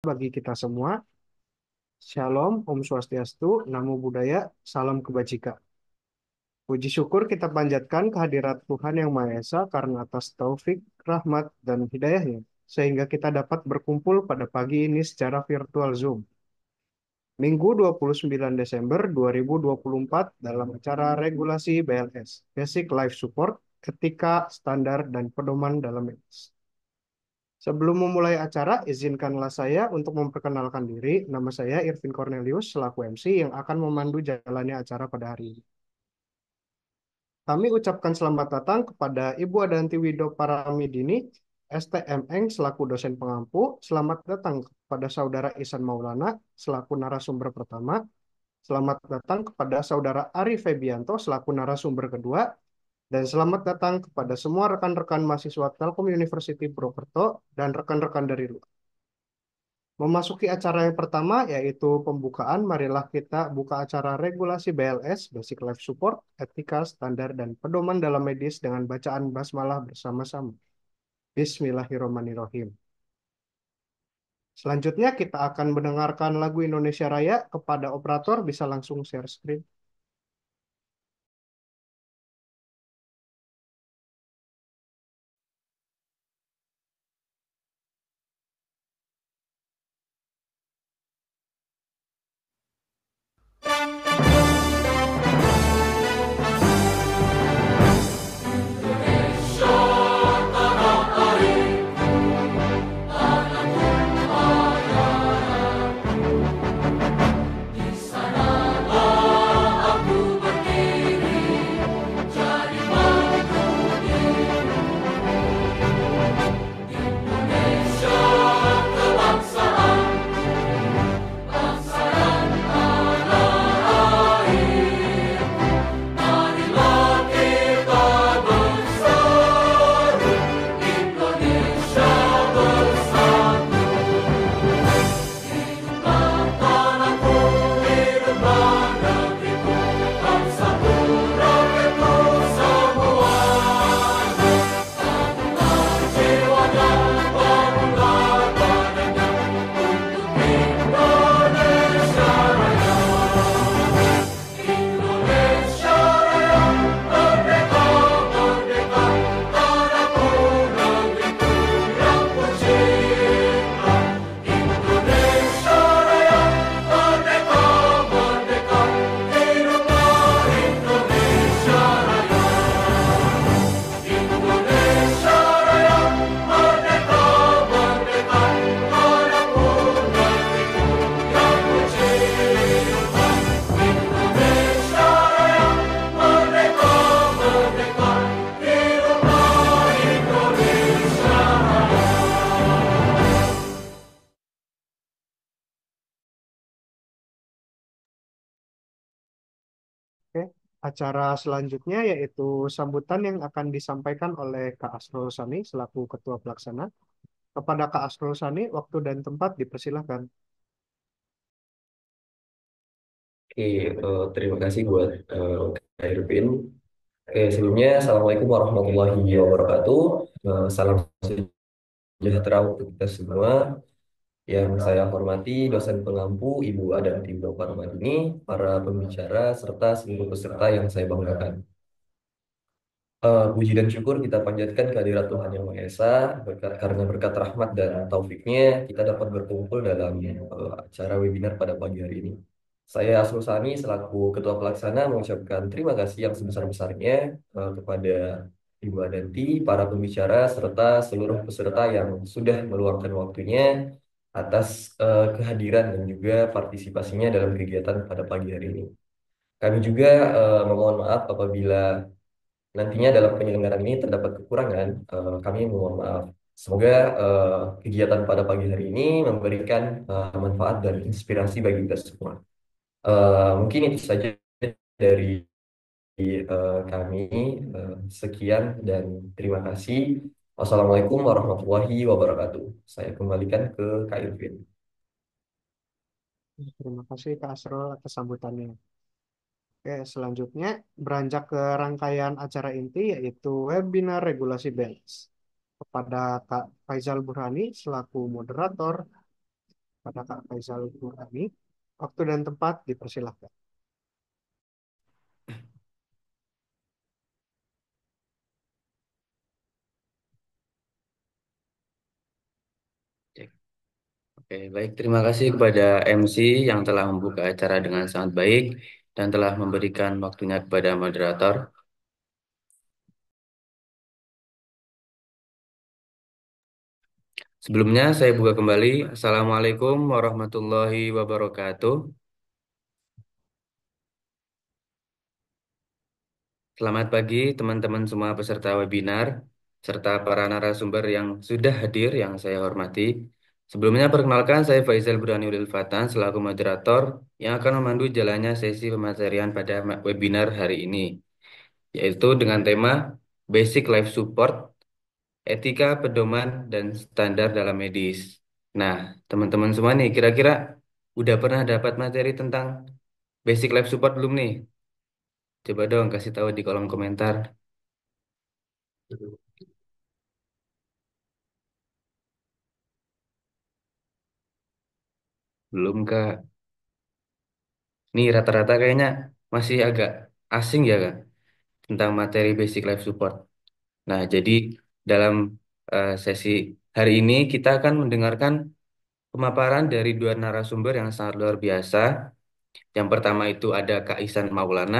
bagi kita semua. Shalom, Om Swastiastu, Namo Buddhaya, Salam Kebajikan. Puji syukur kita panjatkan kehadirat Tuhan Yang Maha Esa karena atas taufik, rahmat, dan hidayahnya, sehingga kita dapat berkumpul pada pagi ini secara virtual Zoom. Minggu 29 Desember 2024 dalam acara regulasi BLS, Basic Life Support, Etika, Standar, dan Pedoman dalam medis. Sebelum memulai acara, izinkanlah saya untuk memperkenalkan diri. Nama saya Irvin Cornelius, selaku MC yang akan memandu jalannya acara pada hari ini. Kami ucapkan selamat datang kepada Ibu Adanti Wido Paramidini, STMN selaku dosen pengampu. Selamat datang kepada Saudara Ihsan Maulana selaku narasumber pertama. Selamat datang kepada Saudara Ari Febianto selaku narasumber kedua. Dan selamat datang kepada semua rekan-rekan mahasiswa Telkom University Purwokerto dan rekan-rekan dari luar. Memasuki acara yang pertama yaitu pembukaan, marilah kita buka acara regulasi BLS, Basic Life Support, Etika, Standar, dan Pedoman dalam Medis dengan bacaan basmalah bersama-sama. Bismillahirrahmanirrahim. Selanjutnya kita akan mendengarkan lagu Indonesia Raya. Kepada operator bisa langsung share screen. Oke, acara selanjutnya yaitu sambutan yang akan disampaikan oleh Kak Asrul Sani selaku Ketua Pelaksana. Kepada Kak Asrul Sani, waktu dan tempat dipersilahkan. Oke, terima kasih buat Kak Irvin. Oke, sebelumnya Assalamualaikum warahmatullahi wabarakatuh. Salam sejahtera untuk kita semua. Yang saya hormati dosen pengampu Ibu Adanti Baparmadini, para pembicara, serta seluruh peserta yang saya banggakan. Puji dan syukur kita panjatkan kehadirat Tuhan Yang Maha Esa, karena berkat rahmat dan taufiknya kita dapat berkumpul dalam acara webinar pada pagi hari ini. Saya Asrul Sani selaku Ketua Pelaksana mengucapkan terima kasih yang sebesar-besarnya kepada Ibu Adanti, para pembicara, serta seluruh peserta yang sudah meluangkan waktunya atas kehadiran dan juga partisipasinya dalam kegiatan pada pagi hari ini. Kami juga memohon maaf apabila nantinya dalam penyelenggaraan ini terdapat kekurangan. Kami memohon maaf. Semoga kegiatan pada pagi hari ini memberikan manfaat dan inspirasi bagi kita semua. Mungkin itu saja dari kami. Sekian dan terima kasih. Wassalamualaikum warahmatullahi wabarakatuh. Saya kembalikan ke Kak Irvin. Terima kasih Kak Asrul atas sambutannya. Oke, selanjutnya beranjak ke rangkaian acara inti yaitu webinar regulasi BELS. Kepada Kak Faizal Burhani selaku moderator, kepada Kak Faisal Nurani. Waktu dan tempat dipersilahkan. Cek. Oke, baik. Terima kasih kepada MC yang telah membuka acara dengan sangat baik dan telah memberikan waktunya kepada moderator. Sebelumnya saya buka kembali. Assalamualaikum warahmatullahi wabarakatuh. Selamat pagi teman-teman semua peserta webinar, serta para narasumber yang sudah hadir yang saya hormati. Sebelumnya perkenalkan saya Faisal Burhani Ulil Fatan selaku moderator yang akan memandu jalannya sesi pematerian pada webinar hari ini, yaitu dengan tema Basic Life Support, Etika, Pedoman, dan Standar dalam Medis. Nah, teman-teman semua nih, kira-kira udah pernah dapat materi tentang Basic Life Support belum nih? Coba dong kasih tahu di kolom komentar. Belum, Kak. Nih rata-rata kayaknya masih agak asing ya Kak tentang materi basic life support. Nah, jadi dalam sesi hari ini kita akan mendengarkan pemaparan dari dua narasumber yang sangat luar biasa. Yang pertama itu ada Kak Ihsan Maulana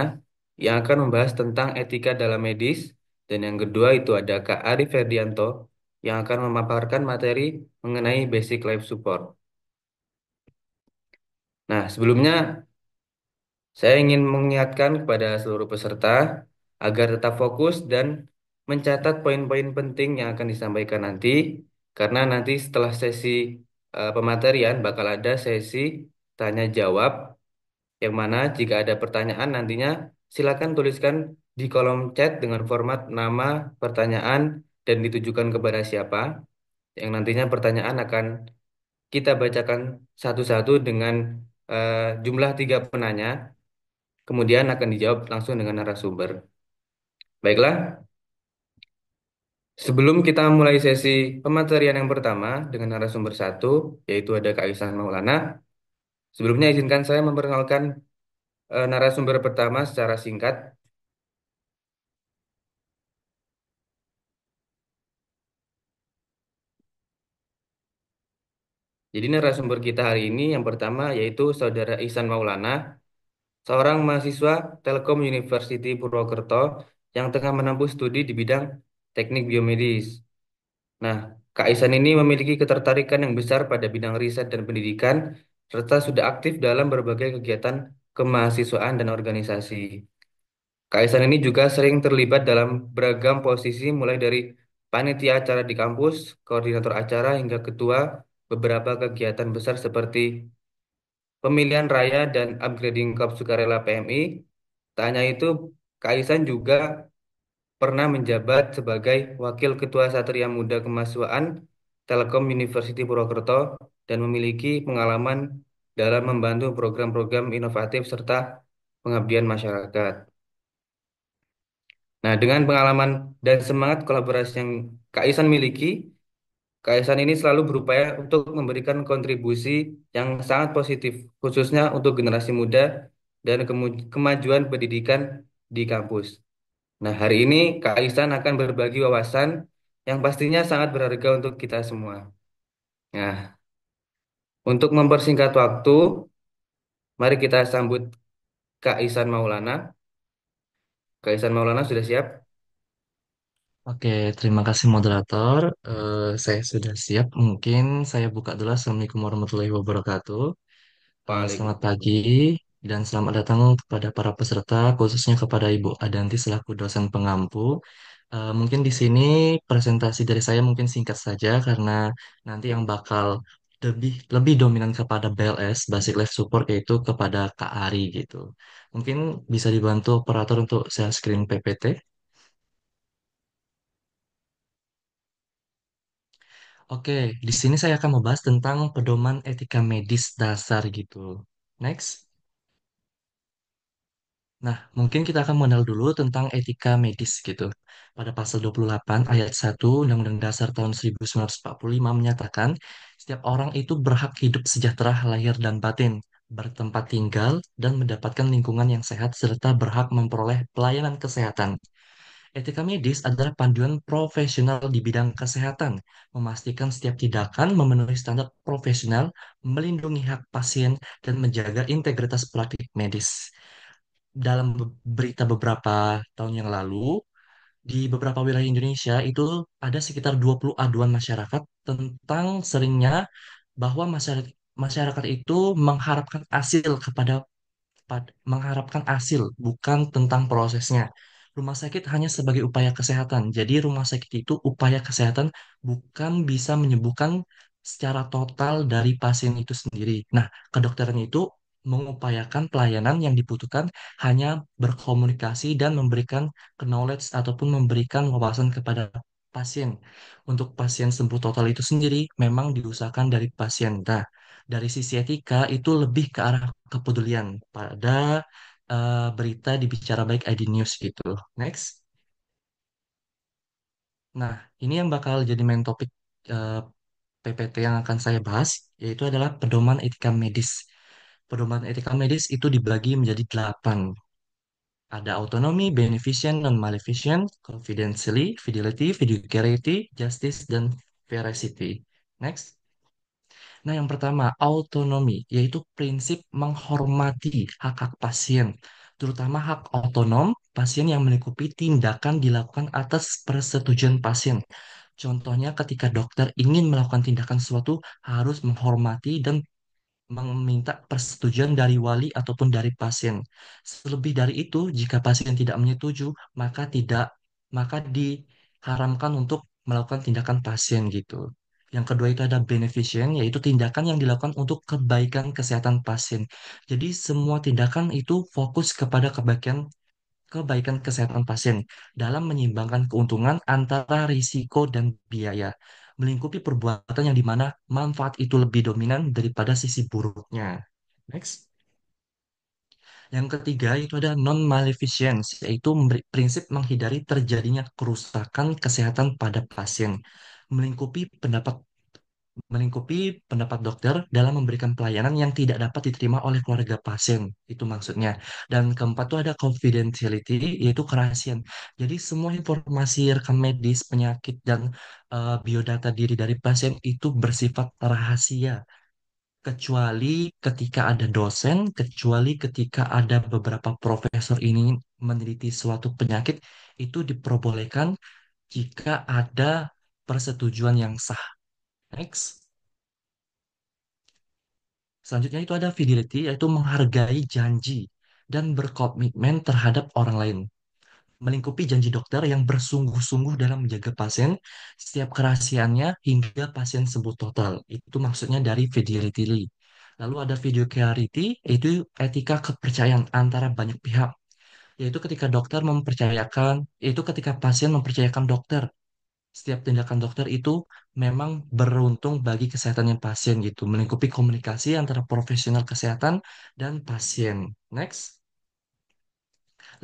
yang akan membahas tentang etika dalam medis dan yang kedua itu ada Kak Arif Ferdianto yang akan memaparkan materi mengenai basic life support. Nah, sebelumnya saya ingin mengingatkan kepada seluruh peserta agar tetap fokus dan mencatat poin-poin penting yang akan disampaikan nanti, karena nanti setelah sesi pematerian bakal ada sesi tanya jawab, yang mana jika ada pertanyaan nantinya silakan tuliskan di kolom chat dengan format nama, pertanyaan, dan ditujukan kepada siapa, yang nantinya pertanyaan akan kita bacakan satu-satu dengan jumlah tiga penanya. Kemudian akan dijawab langsung dengan narasumber. Baiklah, sebelum kita mulai sesi pematerian yang pertama dengan narasumber satu, yaitu ada Kak Ihsan Maulana. Sebelumnya izinkan saya memperkenalkan narasumber pertama secara singkat. Jadi narasumber kita hari ini yang pertama yaitu Saudara Ihsan Maulana, seorang mahasiswa Telkom University Purwokerto yang tengah menempuh studi di bidang teknik biomedis. Nah, Kak Isan ini memiliki ketertarikan yang besar pada bidang riset dan pendidikan, serta sudah aktif dalam berbagai kegiatan kemahasiswaan dan organisasi. Kak Isan ini juga sering terlibat dalam beragam posisi, mulai dari panitia acara di kampus, koordinator acara, hingga ketua beberapa kegiatan besar seperti pemilihan raya dan upgrading Korps Sukarela PMI. Tak hanya itu, Kak Isan juga pernah menjabat sebagai Wakil Ketua Satria Muda Kemahasiswaan Telkom University Purwokerto dan memiliki pengalaman dalam membantu program-program inovatif serta pengabdian masyarakat. Nah, dengan pengalaman dan semangat kolaborasi yang Kak Isan miliki, Kak Isan ini selalu berupaya untuk memberikan kontribusi yang sangat positif, khususnya untuk generasi muda dan kemajuan pendidikan di kampus. Nah, hari ini Kak Ihsan akan berbagi wawasan yang pastinya sangat berharga untuk kita semua. Nah, untuk mempersingkat waktu, mari kita sambut Kak Ihsan Maulana. Kak Ihsan Maulana sudah siap? Oke, terima kasih moderator. Saya sudah siap. Mungkin saya buka dulu. Assalamualaikum warahmatullahi wabarakatuh. Selamat pagi Waalaikumsalam. dan selamat datang kepada para peserta, khususnya kepada Ibu Adanti selaku dosen pengampu. Mungkin di sini presentasi dari saya mungkin singkat saja karena nanti yang bakal lebih lebih dominan kepada BLS, Basic Life Support, yaitu kepada Kak Ari gitu. Mungkin bisa dibantu operator untuk share screen PPT. Oke, di sini saya akan membahas tentang pedoman etika medis dasar gitu. Next. Nah, mungkin kita akan mengenal dulu tentang etika medis gitu. Pada pasal 28 ayat 1 Undang-Undang Dasar tahun 1945 menyatakan, Setiap orang itu berhak hidup sejahtera lahir dan batin, bertempat tinggal, dan mendapatkan lingkungan yang sehat serta berhak memperoleh pelayanan kesehatan. Etika medis adalah panduan profesional di bidang kesehatan, memastikan setiap tindakan memenuhi standar profesional, melindungi hak pasien, dan menjaga integritas praktik medis. Dalam berita beberapa tahun yang lalu, di beberapa wilayah Indonesia itu ada sekitar 20 aduan masyarakat tentang seringnya bahwa masyarakat itu mengharapkan hasil mengharapkan hasil, bukan tentang prosesnya. Rumah sakit hanya sebagai upaya kesehatan. Jadi rumah sakit itu upaya kesehatan bukan bisa menyembuhkan secara total dari pasien itu sendiri. Nah, kedokteran itu mengupayakan pelayanan yang dibutuhkan hanya berkomunikasi dan memberikan knowledge ataupun memberikan wawasan kepada pasien. Untuk pasien sembuh total itu sendiri memang diusahakan dari pasien. Nah, dari sisi etika itu lebih ke arah kepedulian pada berita di Bicara Baik ID News gitu. Next. Nah, ini yang bakal jadi main topik eh, PPT yang akan saya bahas, yaitu adalah pedoman etika medis. Pedoman etika medis itu dibagi menjadi 8. Ada autonomy, beneficent, non-maleficent, confidentiality, fidelity, fiduciarity, justice, dan veracity. Next. Nah, yang pertama, autonomi, yaitu prinsip menghormati hak-hak pasien, terutama hak otonom pasien yang melingkupi tindakan dilakukan atas persetujuan pasien. Contohnya, ketika dokter ingin melakukan tindakan sesuatu, harus menghormati dan meminta persetujuan dari wali ataupun dari pasien. Selebih dari itu, jika pasien tidak menyetujui, maka diharamkan untuk melakukan tindakan pasien gitu. Yang kedua itu ada beneficent, yaitu tindakan yang dilakukan untuk kebaikan kesehatan pasien. Jadi semua tindakan itu fokus kepada kebaikan kebaikan kesehatan pasien dalam menyeimbangkan keuntungan antara risiko dan biaya, melingkupi perbuatan yang dimana manfaat itu lebih dominan daripada sisi buruknya. Next. Yang ketiga itu ada non-maleficence, yaitu prinsip menghindari terjadinya kerusakan kesehatan pada pasien, melingkupi pendapat melingkupi pendapat dokter dalam memberikan pelayanan yang tidak dapat diterima oleh keluarga pasien. Itu maksudnya. Dan keempat itu ada confidentiality, yaitu kerahasiaan. Jadi semua informasi rekam medis, penyakit, dan biodata diri dari pasien itu bersifat rahasia. Kecuali ketika ada dosen, kecuali ketika ada beberapa profesor ini meneliti suatu penyakit, itu diperbolehkan jika ada persetujuan yang sah. Next. Selanjutnya itu ada fidelity, yaitu menghargai janji dan berkomitmen terhadap orang lain. Melingkupi janji dokter yang bersungguh-sungguh dalam menjaga pasien, setiap kerahasiaannya hingga pasien sembuh total. Itu maksudnya dari fidelity. Lalu ada fiduciarity, yaitu etika kepercayaan antara banyak pihak. Yaitu ketika pasien mempercayakan dokter setiap tindakan dokter itu memang beruntung bagi kesehatan yang pasien gitu, melingkupi komunikasi antara profesional kesehatan dan pasien. Next.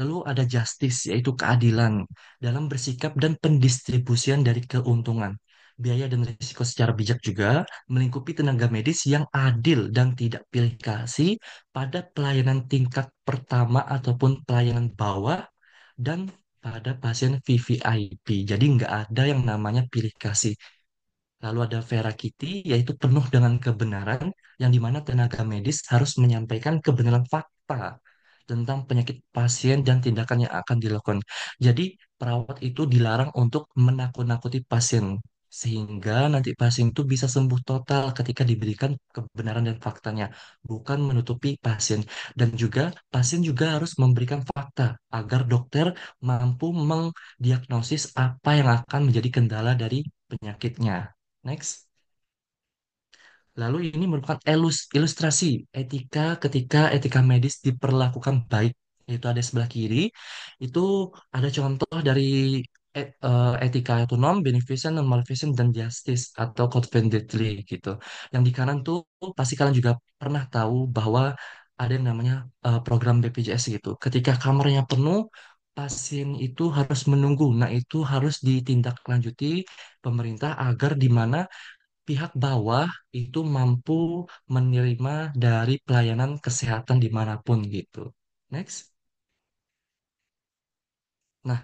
Lalu ada justice, yaitu keadilan dalam bersikap dan pendistribusian dari keuntungan. Biaya dan risiko secara bijak juga melingkupi tenaga medis yang adil dan tidak pilih kasih pada pelayanan tingkat pertama ataupun pelayanan bawah dan pada pasien VVIP. Jadi nggak ada yang namanya pilih kasih. Lalu ada Verakity, yaitu penuh dengan kebenaran, yang dimana tenaga medis harus menyampaikan kebenaran fakta tentang penyakit pasien dan tindakan yang akan dilakukan. Jadi, perawat itu dilarang untuk menakut-nakuti pasien, sehingga nanti pasien itu bisa sembuh total ketika diberikan kebenaran dan faktanya, bukan menutupi pasien. Dan juga, pasien juga harus memberikan fakta agar dokter mampu mendiagnosis apa yang akan menjadi kendala dari penyakitnya. Next. Lalu ini merupakan ilustrasi etika ketika etika medis diperlakukan baik. Itu ada sebelah kiri. Itu ada contoh dari etika autonom, beneficent, non-maleficent, dan justice atau confidently gitu. Yang di kanan tuh pasti kalian juga pernah tahu bahwa ada yang namanya program BPJS gitu. Ketika kamarnya penuh, pasien itu harus menunggu. Nah, itu harus ditindaklanjuti pemerintah agar di mana pihak bawah itu mampu menerima dari pelayanan kesehatan dimanapun gitu. Next. Nah,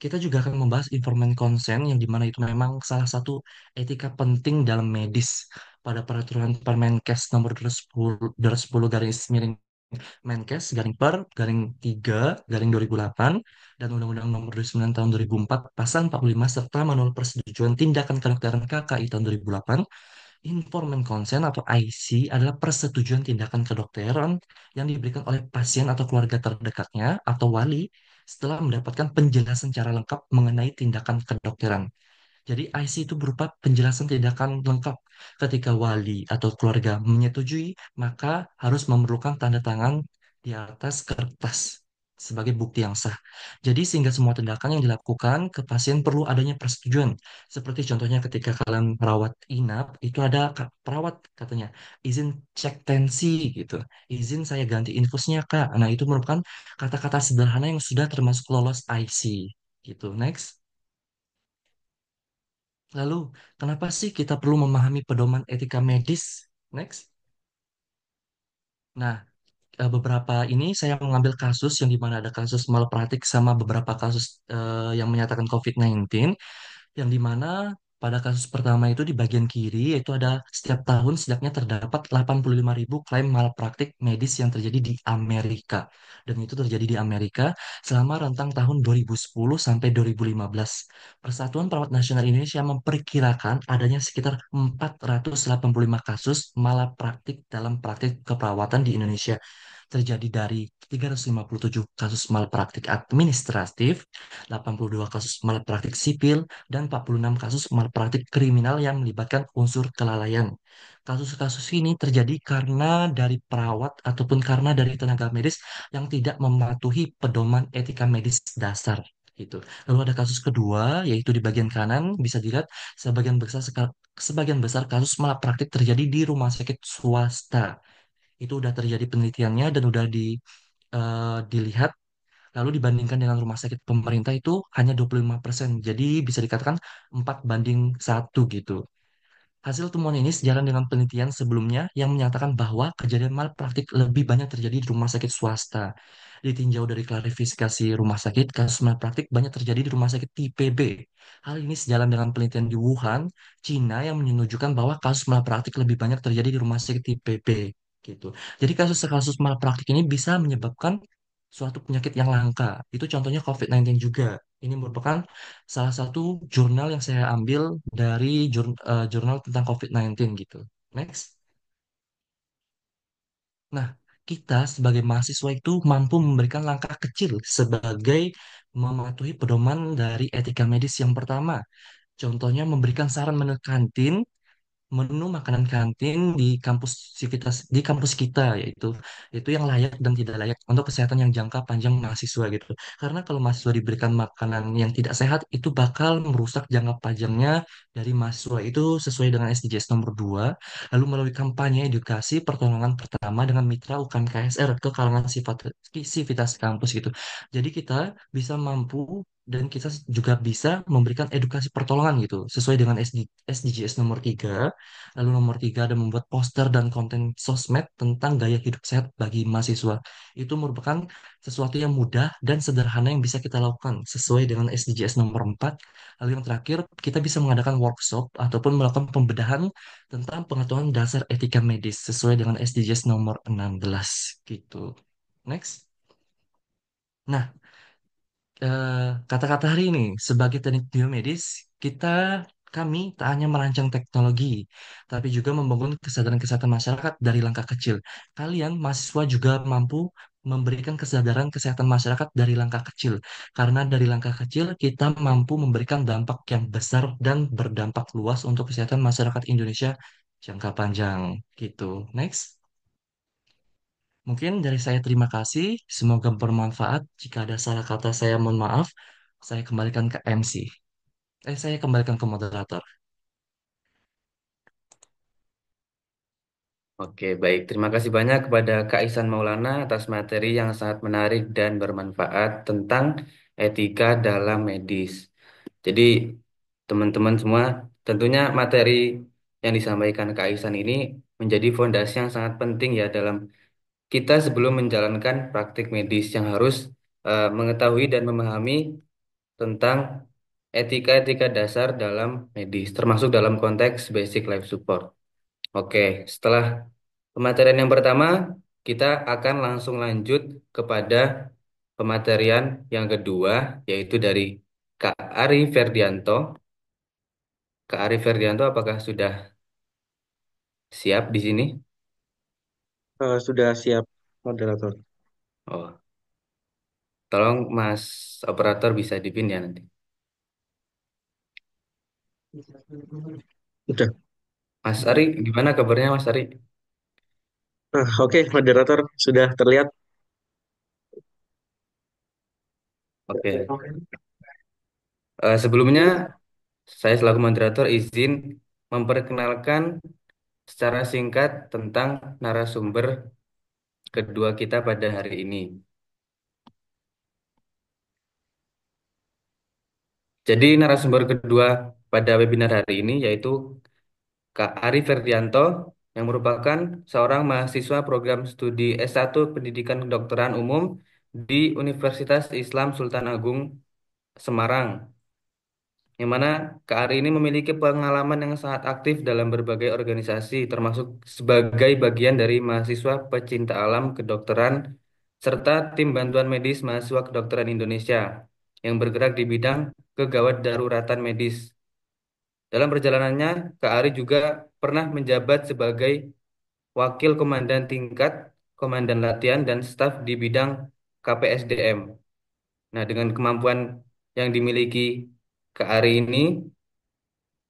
kita juga akan membahas informed consent yang dimana itu memang salah satu etika penting dalam medis pada peraturan Permenkes nomor 210 garis miring Menkes garing per garing 3 garing 2008 dan Undang-Undang nomor 29 tahun 2004 pasal 45 serta Manual Persetujuan Tindakan Kedokteran KKI tahun 2008. Informed consent atau IC adalah persetujuan tindakan kedokteran yang diberikan oleh pasien atau keluarga terdekatnya atau wali setelah mendapatkan penjelasan secara lengkap mengenai tindakan kedokteran. Jadi IC itu berupa penjelasan tindakan lengkap. Ketika wali atau keluarga menyetujui, maka harus memerlukan tanda tangan di atas kertas sebagai bukti yang sah. Jadi sehingga semua tindakan yang dilakukan ke pasien perlu adanya persetujuan. Seperti contohnya ketika kalian merawat inap, itu ada perawat katanya, izin cek tensi gitu. Izin saya ganti infusnya, Kak. Nah, itu merupakan kata-kata sederhana yang sudah termasuk lolos IC gitu. Next. Lalu, kenapa sih kita perlu memahami pedoman etika medis? Next. Nah, beberapa ini saya mengambil kasus yang dimana ada kasus malpraktik sama beberapa kasus yang menyatakan COVID-19 yang dimana pada kasus pertama itu di bagian kiri yaitu ada setiap tahun setidaknya terdapat 85.000 klaim malpraktik medis yang terjadi di Amerika. Dan itu terjadi di Amerika selama rentang tahun 2010 sampai 2015. Persatuan Perawat Nasional Indonesia memperkirakan adanya sekitar 485 kasus malpraktik dalam praktik keperawatan di Indonesia terjadi dari 357 kasus malpraktik administratif, 82 kasus malpraktik sipil, dan 46 kasus malpraktik kriminal yang melibatkan unsur kelalaian. Kasus-kasus ini terjadi karena dari perawat ataupun karena dari tenaga medis yang tidak mematuhi pedoman etika medis dasar. Gitu. Lalu ada kasus kedua, yaitu di bagian kanan bisa dilihat sebagian besar kasus malpraktik terjadi di rumah sakit swasta. Itu udah terjadi penelitiannya dan udah dilihat lalu dibandingkan dengan rumah sakit pemerintah itu hanya 25%. Jadi bisa dikatakan 4:1 gitu. Hasil temuan ini sejalan dengan penelitian sebelumnya yang menyatakan bahwa kejadian malpraktik lebih banyak terjadi di rumah sakit swasta. Ditinjau dari klarifikasi rumah sakit, kasus malpraktik banyak terjadi di rumah sakit tipe B. Hal ini sejalan dengan penelitian di Wuhan, Cina yang menunjukkan bahwa kasus malpraktik lebih banyak terjadi di rumah sakit tipe B. Gitu. Jadi kasus-kasus malpraktik ini bisa menyebabkan suatu penyakit yang langka. Itu contohnya COVID-19 juga. Ini merupakan salah satu jurnal yang saya ambil dari jurnal tentang COVID-19 gitu. Next. Nah, kita sebagai mahasiswa itu mampu memberikan langkah kecil sebagai mematuhi pedoman dari etika medis yang pertama. Contohnya memberikan saran menu kantin menu makanan kantin di kampus kita yaitu yang layak dan tidak layak untuk kesehatan yang jangka panjang mahasiswa gitu. Karena kalau mahasiswa diberikan makanan yang tidak sehat itu bakal merusak jangka panjangnya dari mahasiswa itu sesuai dengan SDGs nomor 2 lalu melalui kampanye edukasi pertolongan pertama dengan mitra UKM KSR ke kalangan sivitas kampus gitu. Jadi kita bisa mampu dan kita juga bisa memberikan edukasi pertolongan gitu sesuai dengan SDGs nomor 3. Lalu nomor 3 ada membuat poster dan konten sosmed tentang gaya hidup sehat bagi mahasiswa. Itu merupakan sesuatu yang mudah dan sederhana yang bisa kita lakukan sesuai dengan SDGs nomor 4. Lalu yang terakhir, kita bisa mengadakan workshop ataupun melakukan pembedahan tentang pengetahuan dasar etika medis sesuai dengan SDGs nomor 16 gitu. Next. Nah, kata-kata hari ini sebagai teknik biomedis, kami tak hanya merancang teknologi, tapi juga membangun kesadaran kesehatan masyarakat dari langkah kecil. Kalian, mahasiswa juga mampu memberikan kesadaran kesehatan masyarakat dari langkah kecil. Karena dari langkah kecil, kita mampu memberikan dampak yang besar dan berdampak luas untuk kesehatan masyarakat Indonesia jangka panjang. Gitu. Next. Mungkin dari saya terima kasih. Semoga bermanfaat. Jika ada salah kata saya mohon maaf. Saya kembalikan ke MC. Saya kembalikan ke moderator. Oke, baik. Terima kasih banyak kepada Kak Ihsan Maulana atas materi yang sangat menarik dan bermanfaat tentang etika dalam medis. Jadi, teman-teman semua, tentunya materi yang disampaikan Kak Ihsan ini menjadi fondasi yang sangat penting ya dalam kita sebelum menjalankan praktik medis yang harus mengetahui dan memahami tentang etika-etika dasar dalam medis, termasuk dalam konteks basic life support. Oke, setelah pematerian yang pertama, kita akan langsung lanjut kepada pematerian yang kedua, yaitu dari Kak Ari Ferdianto. Kak Ari Ferdianto, apakah sudah siap di sini? Sudah siap, moderator. Oh, tolong Mas Operator bisa dipin ya nanti. Udah. Mas Ari, gimana kabarnya Mas Ari? Oke, moderator sudah terlihat. Oke. Sebelumnya, saya selaku moderator izin memperkenalkan secara singkat tentang narasumber kedua kita pada hari ini. Jadi narasumber kedua pada webinar hari ini yaitu Kak Ari Ferdianto yang merupakan seorang mahasiswa program studi S1 Pendidikan Kedokteran Umum di Universitas Islam Sultan Agung Semarang, yang mana Kak Ari ini memiliki pengalaman yang sangat aktif dalam berbagai organisasi, termasuk sebagai bagian dari mahasiswa pecinta alam kedokteran serta tim bantuan medis mahasiswa kedokteran Indonesia yang bergerak di bidang kegawat daruratan medis. Dalam perjalanannya, Kak Ari juga pernah menjabat sebagai Wakil Komandan Tingkat, Komandan Latihan, dan staf di bidang KPSDM. Nah, dengan kemampuan yang dimiliki Kak Ari ini,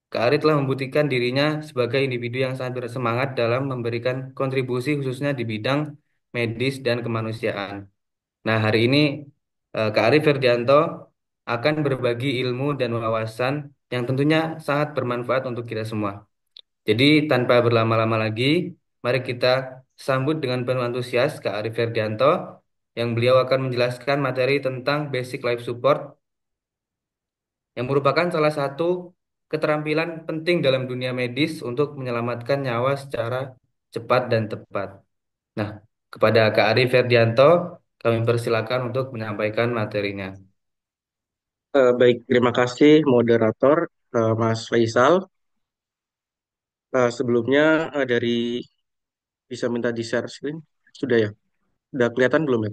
Kak Ari telah membuktikan dirinya sebagai individu yang sangat bersemangat dalam memberikan kontribusi khususnya di bidang medis dan kemanusiaan. Nah, hari ini Kak Ari Ferdianto akan berbagi ilmu dan wawasan yang tentunya sangat bermanfaat untuk kita semua. Jadi, tanpa berlama-lama lagi, mari kita sambut dengan penuh antusias Kak Ari Ferdianto yang beliau akan menjelaskan materi tentang basic life support yang merupakan salah satu keterampilan penting dalam dunia medis untuk menyelamatkan nyawa secara cepat dan tepat. Nah, kepada Kak Ari Ferdianto, kami persilakan untuk menyampaikan materinya. Baik, terima kasih moderator Mas Faisal. Sebelumnya dari bisa minta di share screen, sudah ya? Udah kelihatan belum ya?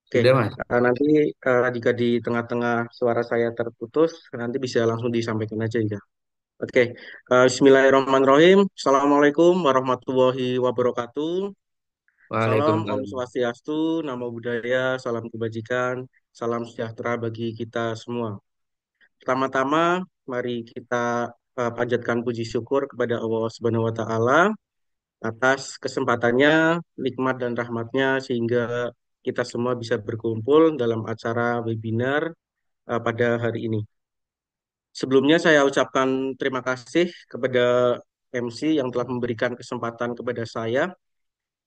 Oke, Sudah, Mas? nanti jika di tengah-tengah suara saya terputus, nanti bisa langsung disampaikan aja ya. Oke, Bismillahirrahmanirrahim. Assalamualaikum warahmatullahi wabarakatuh. Salam Om Waalaikumsalam. Swastiastu, Namo Buddhaya, salam kebajikan, salam sejahtera bagi kita semua. Pertama-tama, mari kita panjatkan puji syukur kepada Allah Subhanahu wa Ta'ala atas kesempatannya, nikmat dan rahmatnya sehingga kita semua bisa berkumpul dalam acara webinar pada hari ini. Sebelumnya saya ucapkan terima kasih kepada MC yang telah memberikan kesempatan kepada saya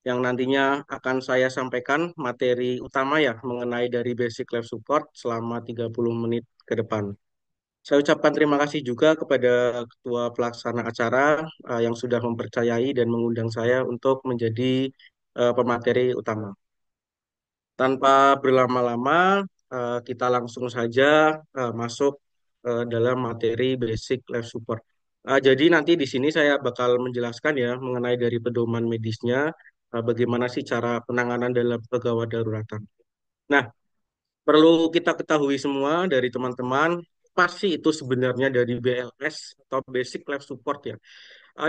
yang nantinya akan saya sampaikan materi utama ya mengenai dari basic life support selama 30 menit ke depan. Saya ucapkan terima kasih juga kepada Ketua Pelaksana acara yang sudah mempercayai dan mengundang saya untuk menjadi pemateri utama. Tanpa berlama-lama, kita langsung saja masuk dalam materi basic life support. Jadi nanti di sini saya bakal menjelaskan ya mengenai dari pedoman medisnya, bagaimana sih cara penanganan dalam pegawai daruratan. Nah, perlu kita ketahui semua dari teman-teman, pasti itu sebenarnya dari BLS atau Basic Life Support ya.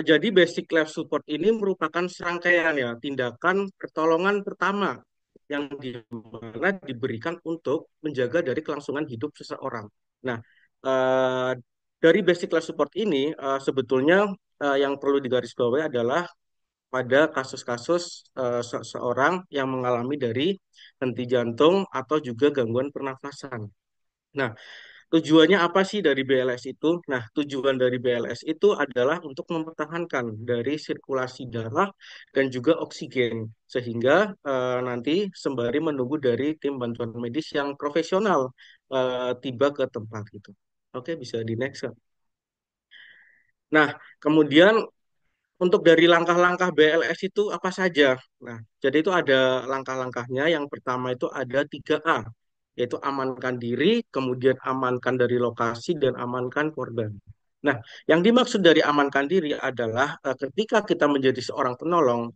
Jadi Basic Life Support ini merupakan serangkaian ya tindakan pertolongan pertama yang dimana diberikan untuk menjaga dari kelangsungan hidup seseorang. Nah, eh, dari Basic Life Support ini sebetulnya yang perlu digarisbawahi adalah pada kasus-kasus seseorang yang mengalami dari henti jantung atau juga gangguan pernafasan. Nah, tujuannya apa sih dari BLS itu? Nah, tujuan dari BLS itu adalah untuk mempertahankan dari sirkulasi darah dan juga oksigen, sehingga nanti sembari menunggu dari tim bantuan medis yang profesional tiba ke tempat gitu. Oke, bisa di next, Kak. Nah, kemudian untuk dari langkah-langkah BLS itu apa saja? Nah, jadi itu ada langkah-langkahnya. Yang pertama itu ada 3A, yaitu amankan diri, kemudian amankan dari lokasi, dan amankan korban. Nah, yang dimaksud dari amankan diri adalah ketika kita menjadi seorang penolong,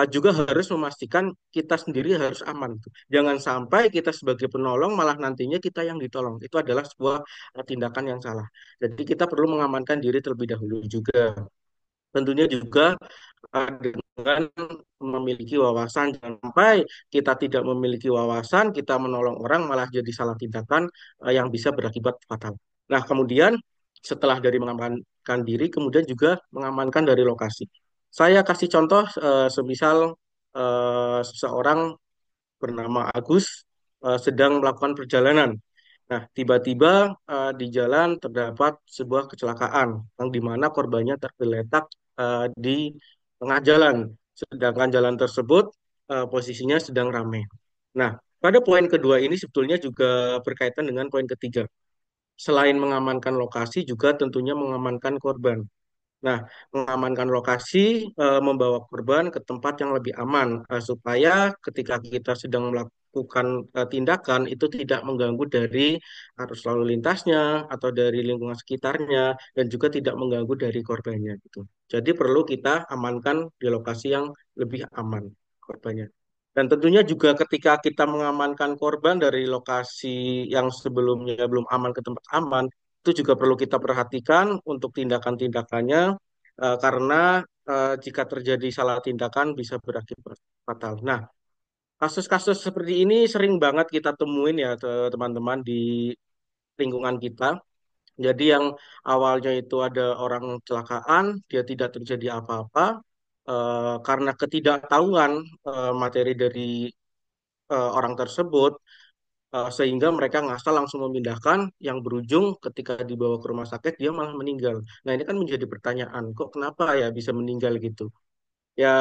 juga harus memastikan kita sendiri harus aman. Jangan sampai kita sebagai penolong malah nantinya kita yang ditolong. Itu adalah sebuah tindakan yang salah. Jadi kita perlu mengamankan diri terlebih dahulu juga. Tentunya juga dengan memiliki wawasan. Jangan sampai kita tidak memiliki wawasan, kita menolong orang malah jadi salah tindakan yang bisa berakibat fatal. Nah, kemudian setelah dari mengamankan diri, kemudian juga mengamankan dari lokasi. Saya kasih contoh, semisal seseorang bernama Agus sedang melakukan perjalanan. Nah, tiba-tiba di jalan terdapat sebuah kecelakaan yang di mana korbannya tergeletak di tengah jalan, sedangkan jalan tersebut posisinya sedang ramai. Nah, pada poin kedua ini sebetulnya juga berkaitan dengan poin ketiga. Selain mengamankan lokasi, juga tentunya mengamankan korban. Nah, mengamankan lokasi, membawa korban ke tempat yang lebih aman, supaya ketika kita sedang melakukan tindakan itu tidak mengganggu dari arus lalu lintasnya atau dari lingkungan sekitarnya, dan juga tidak mengganggu dari korbannya gitu. Jadi perlu kita amankan di lokasi yang lebih aman korbannya. Dan tentunya juga ketika kita mengamankan korban dari lokasi yang sebelumnya belum aman ke tempat aman, itu juga perlu kita perhatikan untuk tindakan-tindakannya, karena jika terjadi salah tindakan bisa berakibat fatal. Nah, kasus-kasus seperti ini sering banget kita temuin ya teman-teman di lingkungan kita. Jadi yang awalnya itu ada orang kecelakaan, dia tidak terjadi apa-apa, karena ketidaktahuan materi dari orang tersebut, sehingga mereka ngasal langsung memindahkan, yang berujung ketika dibawa ke rumah sakit dia malah meninggal. Nah, ini kan menjadi pertanyaan, kok kenapa ya bisa meninggal gitu? Ya,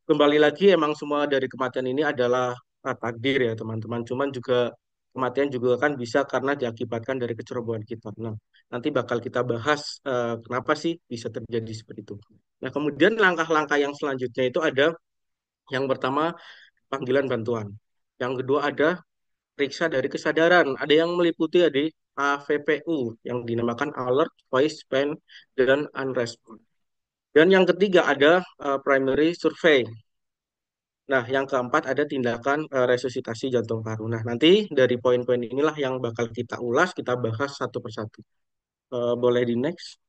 kembali lagi emang semua dari kematian ini adalah takdir ya teman-teman. Cuman juga kematian juga kan bisa karena diakibatkan dari kecerobohan kita. Nah, nanti bakal kita bahas kenapa sih bisa terjadi seperti itu. Nah, kemudian langkah-langkah yang selanjutnya itu ada, yang pertama panggilan bantuan. Yang kedua ada periksa dari kesadaran. Ada yang meliputi ada AVPU yang dinamakan Alert, Voice, Pain, dan Unresponse. Dan yang ketiga ada primary survey. Nah, yang keempat ada tindakan resusitasi jantung paru. Nah, nanti dari poin-poin inilah yang bakal kita ulas, kita bahas satu persatu. Boleh di next.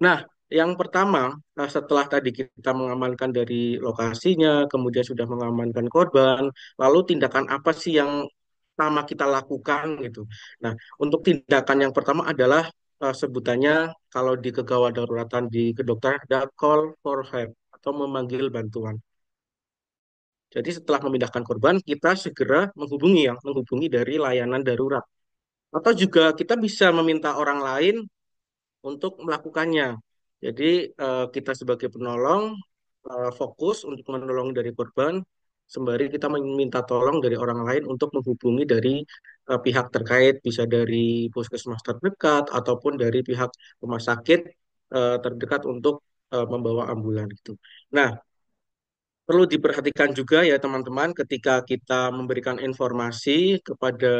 Nah, yang pertama, setelah tadi kita mengamankan dari lokasinya, kemudian sudah mengamankan korban, lalu tindakan apa sih yang pertama kita lakukan gitu. Nah, untuk tindakan yang pertama adalah sebutannya kalau di kegawat daruratan di kedokteran ada call for help atau memanggil bantuan. Jadi setelah memindahkan korban, kita segera menghubungi dari layanan darurat. Atau juga kita bisa meminta orang lain untuk melakukannya. Jadi kita sebagai penolong fokus untuk menolong dari korban, sembari kita meminta tolong dari orang lain untuk menghubungi dari pihak terkait, bisa dari puskesmas terdekat ataupun dari pihak rumah sakit terdekat untuk membawa ambulan gitu. Nah, perlu diperhatikan juga ya teman-teman, ketika kita memberikan informasi kepada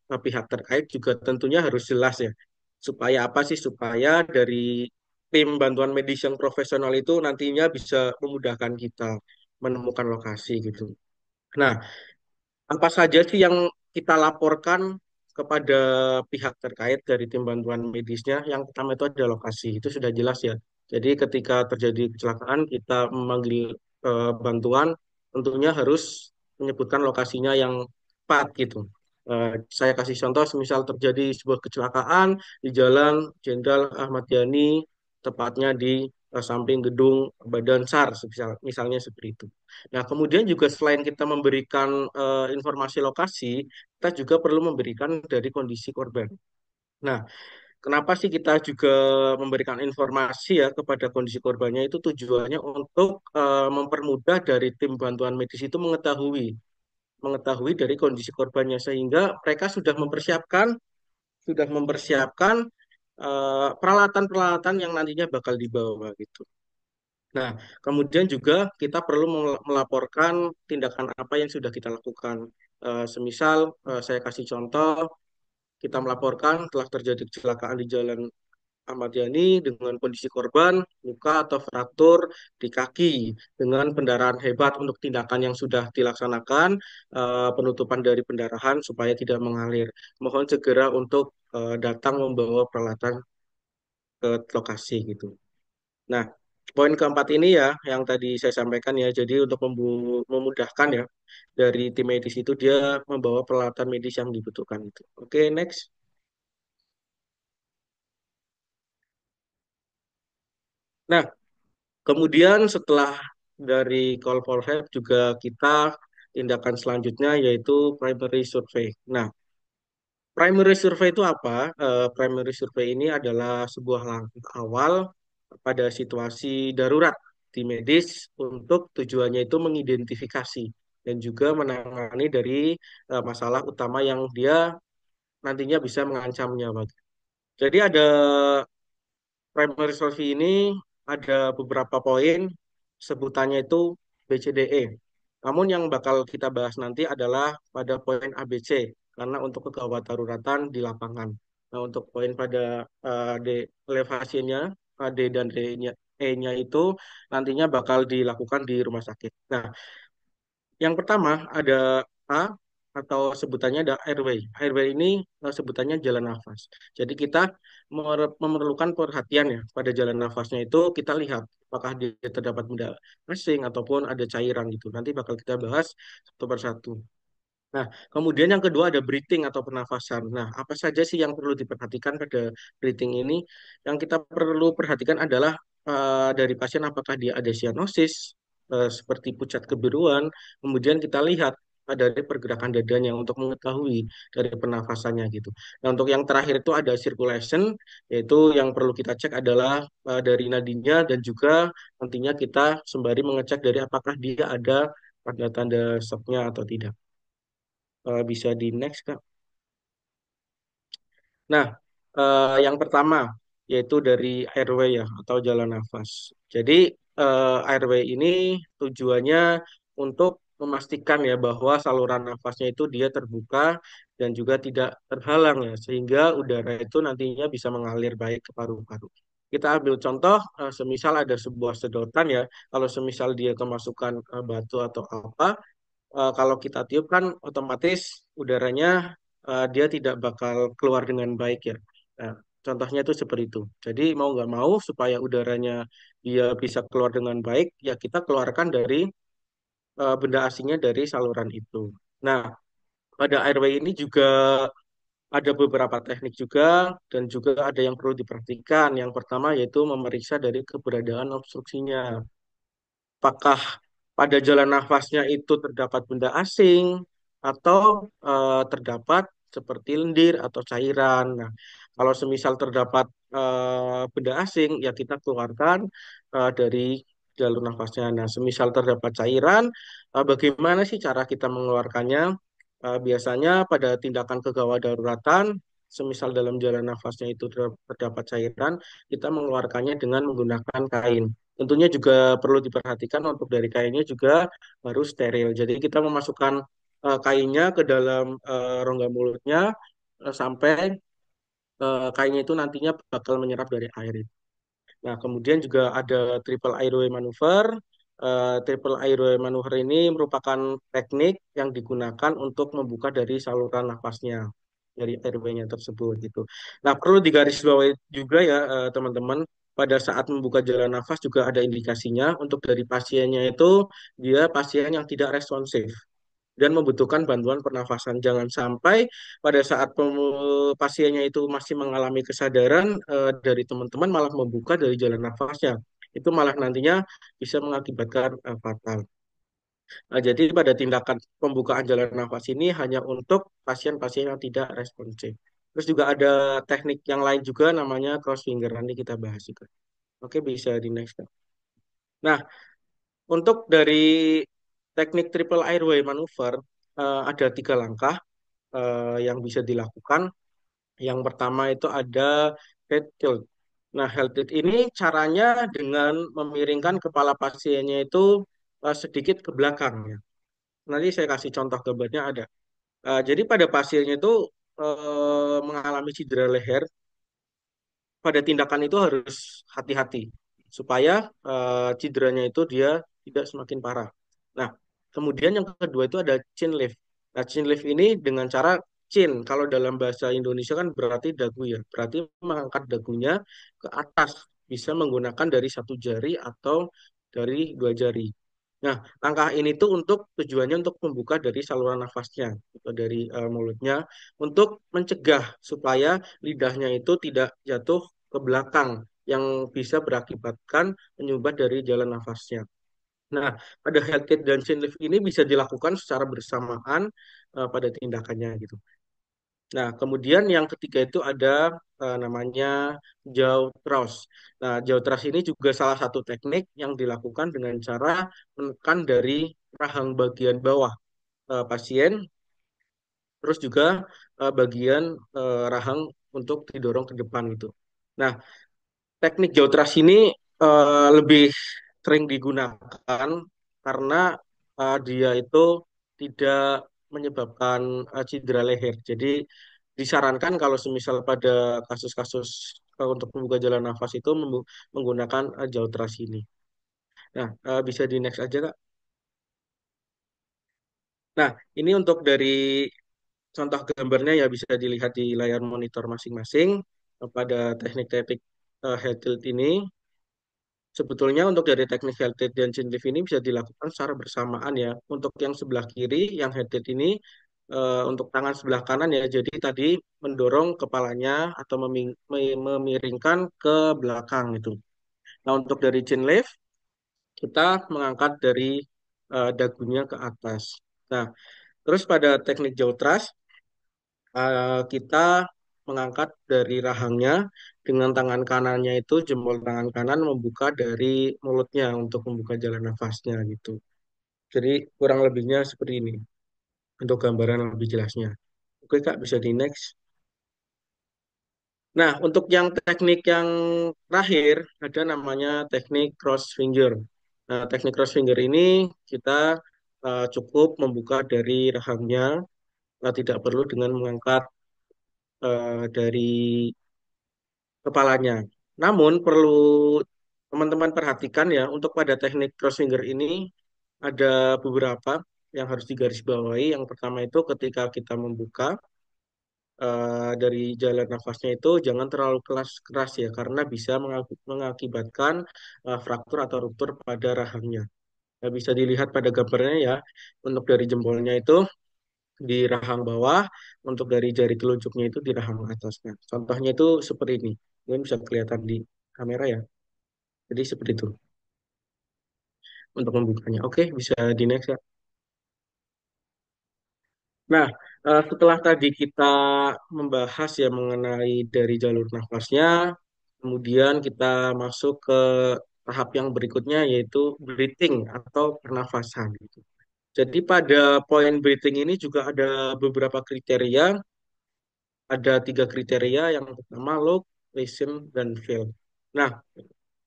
pihak terkait juga tentunya harus jelas ya. Supaya apa sih? Supaya dari tim bantuan medis yang profesional itu nantinya bisa memudahkan kita menemukan lokasi gitu. Nah, apa saja sih yang kita laporkan kepada pihak terkait dari tim bantuan medisnya? Yang pertama itu ada lokasi, itu sudah jelas ya. Jadi ketika terjadi kecelakaan, kita memanggil bantuan, tentunya harus menyebutkan lokasinya yang tepat gitu. Saya kasih contoh, misal terjadi sebuah kecelakaan di Jalan Jenderal Ahmad Yani, tepatnya di samping gedung Badan SAR, misalnya seperti itu. Nah, kemudian juga selain kita memberikan informasi lokasi, kita juga perlu memberikan dari kondisi korban. Nah, kenapa sih kita juga memberikan informasi ya kepada kondisi korbannya, itu tujuannya untuk mempermudah dari tim bantuan medis itu mengetahui dari kondisi korbannya, sehingga mereka sudah mempersiapkan peralatan-peralatan yang nantinya bakal dibawa gitu. Nah, kemudian juga kita perlu melaporkan tindakan apa yang sudah kita lakukan. Semisal saya kasih contoh, kita melaporkan telah terjadi kecelakaan di Jalan Ahmad Yani dengan kondisi korban luka atau fraktur di kaki dengan pendarahan hebat untuk tindakan yang sudah dilaksanakan, penutupan dari pendarahan supaya tidak mengalir. Mohon segera untuk datang membawa peralatan ke lokasi gitu. Nah, poin keempat ini ya yang tadi saya sampaikan ya. Jadi untuk memudahkan ya dari tim medis itu dia membawa peralatan medis yang dibutuhkan itu. Oke, next. Nah, kemudian setelah dari call for help juga kita tindakan selanjutnya yaitu primary survey. Nah, primary survey itu apa? Primary survey ini adalah sebuah langkah awal pada situasi darurat di medis untuk tujuannya itu mengidentifikasi dan juga menangani dari masalah utama yang dia nantinya bisa mengancam nyawa. Jadi ada primary survey ini ada beberapa poin sebutannya itu BCDE. Namun yang bakal kita bahas nanti adalah pada poin ABC karena untuk kegawat daruratan di lapangan. Nah, untuk poin pada D elevasinya, D dan D-nya, E-nya itu nantinya bakal dilakukan di rumah sakit. Nah, yang pertama ada A atau sebutannya ada airway. Airway ini sebutannya jalan nafas. Jadi kita memerlukan perhatian ya pada jalan nafasnya itu kita lihat apakah dia terdapat benda asing ataupun ada cairan gitu. Nanti bakal kita bahas satu persatu. Nah, kemudian yang kedua ada breathing atau pernafasan. Nah, apa saja sih yang perlu diperhatikan pada breathing ini? Yang kita perlu perhatikan adalah dari pasien apakah dia ada cyanosis, seperti pucat kebiruan. Kemudian kita lihat dari pergerakan dadanya untuk mengetahui dari pernafasannya gitu. Nah, untuk yang terakhir itu ada circulation, yaitu yang perlu kita cek adalah dari nadinya dan juga nantinya kita sembari mengecek dari apakah dia ada tanda-tanda shocknya atau tidak. Bisa di next, Kak. Nah, yang pertama yaitu dari airway ya atau jalan nafas. Jadi airway ini tujuannya untuk memastikan ya bahwa saluran nafasnya itu dia terbuka dan juga tidak terhalang ya sehingga udara itu nantinya bisa mengalir baik ke paru-paru. Kita ambil contoh, semisal ada sebuah sedotan ya, kalau semisal dia kemasukan batu atau apa, kalau kita tiup kan otomatis udaranya dia tidak bakal keluar dengan baik ya. Nah, contohnya itu seperti itu. Jadi mau nggak mau supaya udaranya dia bisa keluar dengan baik, ya kita keluarkan dari benda asingnya dari saluran itu. Nah, pada airway ini juga ada beberapa teknik juga dan juga ada yang perlu diperhatikan. Yang pertama yaitu memeriksa dari keberadaan obstruksinya. Apakah pada jalan nafasnya itu terdapat benda asing atau terdapat seperti lendir atau cairan. Nah, kalau semisal terdapat benda asing, ya kita keluarkan dari jalur nafasnya. Nah, semisal terdapat cairan, bagaimana sih cara kita mengeluarkannya? Biasanya pada tindakan kegawat daruratan, semisal dalam jalan nafasnya itu terdapat cairan, kita mengeluarkannya dengan menggunakan kain. Tentunya juga perlu diperhatikan untuk dari kainnya juga harus steril. Jadi kita memasukkan kainnya ke dalam rongga mulutnya sampai kainnya itu nantinya bakal menyerap dari air. Nah, kemudian juga ada triple airway maneuver. Triple airway maneuver ini merupakan teknik yang digunakan untuk membuka dari saluran nafasnya dari airway-nya tersebut gitu. Nah, perlu digarisbawahi juga ya teman-teman, pada saat membuka jalan nafas juga ada indikasinya untuk dari pasiennya itu dia pasien yang tidak responsif dan membutuhkan bantuan pernafasan. Jangan sampai pada saat pasiennya itu masih mengalami kesadaran dari teman-teman malah membuka dari jalan nafasnya. Itu malah nantinya bisa mengakibatkan fatal. Nah, jadi pada tindakan pembukaan jalan nafas ini hanya untuk pasien-pasien yang tidak responsif. Terus juga ada teknik yang lain juga namanya cross finger. Nanti kita bahas juga. Oke, bisa di next. Nah, untuk dari teknik triple airway maneuver, ada tiga langkah yang bisa dilakukan. Yang pertama itu ada head tilt. Nah, head tilt ini caranya dengan memiringkan kepala pasiennya itu sedikit ke belakang ya. Nanti saya kasih contoh gambarnya ada. Jadi pada pasiennya itu mengalami cedera leher, pada tindakan itu harus hati-hati supaya cederanya itu dia tidak semakin parah. Nah, kemudian yang kedua itu ada chin lift. Nah, chin lift ini dengan cara chin, kalau dalam bahasa Indonesia kan berarti dagu ya, berarti mengangkat dagunya ke atas, bisa menggunakan dari satu jari atau dari dua jari. Nah, langkah ini tuh untuk tujuannya untuk membuka dari saluran nafasnya atau dari mulutnya untuk mencegah supaya lidahnya itu tidak jatuh ke belakang yang bisa berakibatkan menyumbat dari jalan nafasnya. Nah, pada head tilt dan chin lift ini bisa dilakukan secara bersamaan pada tindakannya gitu. Nah, kemudian yang ketiga itu ada namanya jaw thrust. Nah, jaw thrust ini juga salah satu teknik yang dilakukan dengan cara menekan dari rahang bagian bawah pasien, terus juga bagian rahang untuk didorong ke depan gitu. Nah, teknik jaw thrust ini lebih sering digunakan karena dia itu tidak menyebabkan cedera leher. Jadi disarankan kalau semisal pada kasus-kasus untuk membuka jalan nafas itu menggunakan jaw thrust ini. Nah, bisa di next aja, Kak. Nah, ini untuk dari contoh gambarnya ya bisa dilihat di layar monitor masing-masing pada teknik-teknik head tilt ini. Sebetulnya untuk dari teknik head tilt dan chin lift ini bisa dilakukan secara bersamaan ya. Untuk yang sebelah kiri, yang head tilt ini untuk tangan sebelah kanan ya. Jadi tadi mendorong kepalanya atau memiringkan ke belakang itu. Nah untuk dari chin lift kita mengangkat dari dagunya ke atas. Nah terus pada teknik jaw thrust kita mengangkat dari rahangnya dengan tangan kanannya itu jempol tangan kanan membuka dari mulutnya untuk membuka jalan nafasnya gitu. Jadi kurang lebihnya seperti ini untuk gambaran yang lebih jelasnya. Oke Kak, bisa di next. Nah, untuk yang teknik yang terakhir ada namanya teknik cross finger. Nah, teknik cross finger ini kita cukup membuka dari rahangnya, tidak perlu dengan mengangkat dari kepalanya. Namun perlu teman-teman perhatikan ya, untuk pada teknik cross finger ini ada beberapa yang harus digarisbawahi. Yang pertama itu ketika kita membuka dari jalan nafasnya itu jangan terlalu keras ya, karena bisa mengakibatkan fraktur atau ruptur pada rahangnya. Nah, bisa dilihat pada gambarnya ya, untuk dari jempolnya itu di rahang bawah, untuk dari jari telunjuknya itu di rahang atasnya. Contohnya itu seperti ini. Mungkin bisa kelihatan di kamera ya. Jadi seperti itu untuk membukanya. Oke, bisa di next ya. Nah, setelah tadi kita membahas ya mengenai dari jalur nafasnya, kemudian kita masuk ke tahap yang berikutnya yaitu breathing atau pernafasan gitu. Jadi pada poin breathing ini juga ada beberapa kriteria, ada tiga kriteria. Yang pertama look, listen, dan feel. Nah,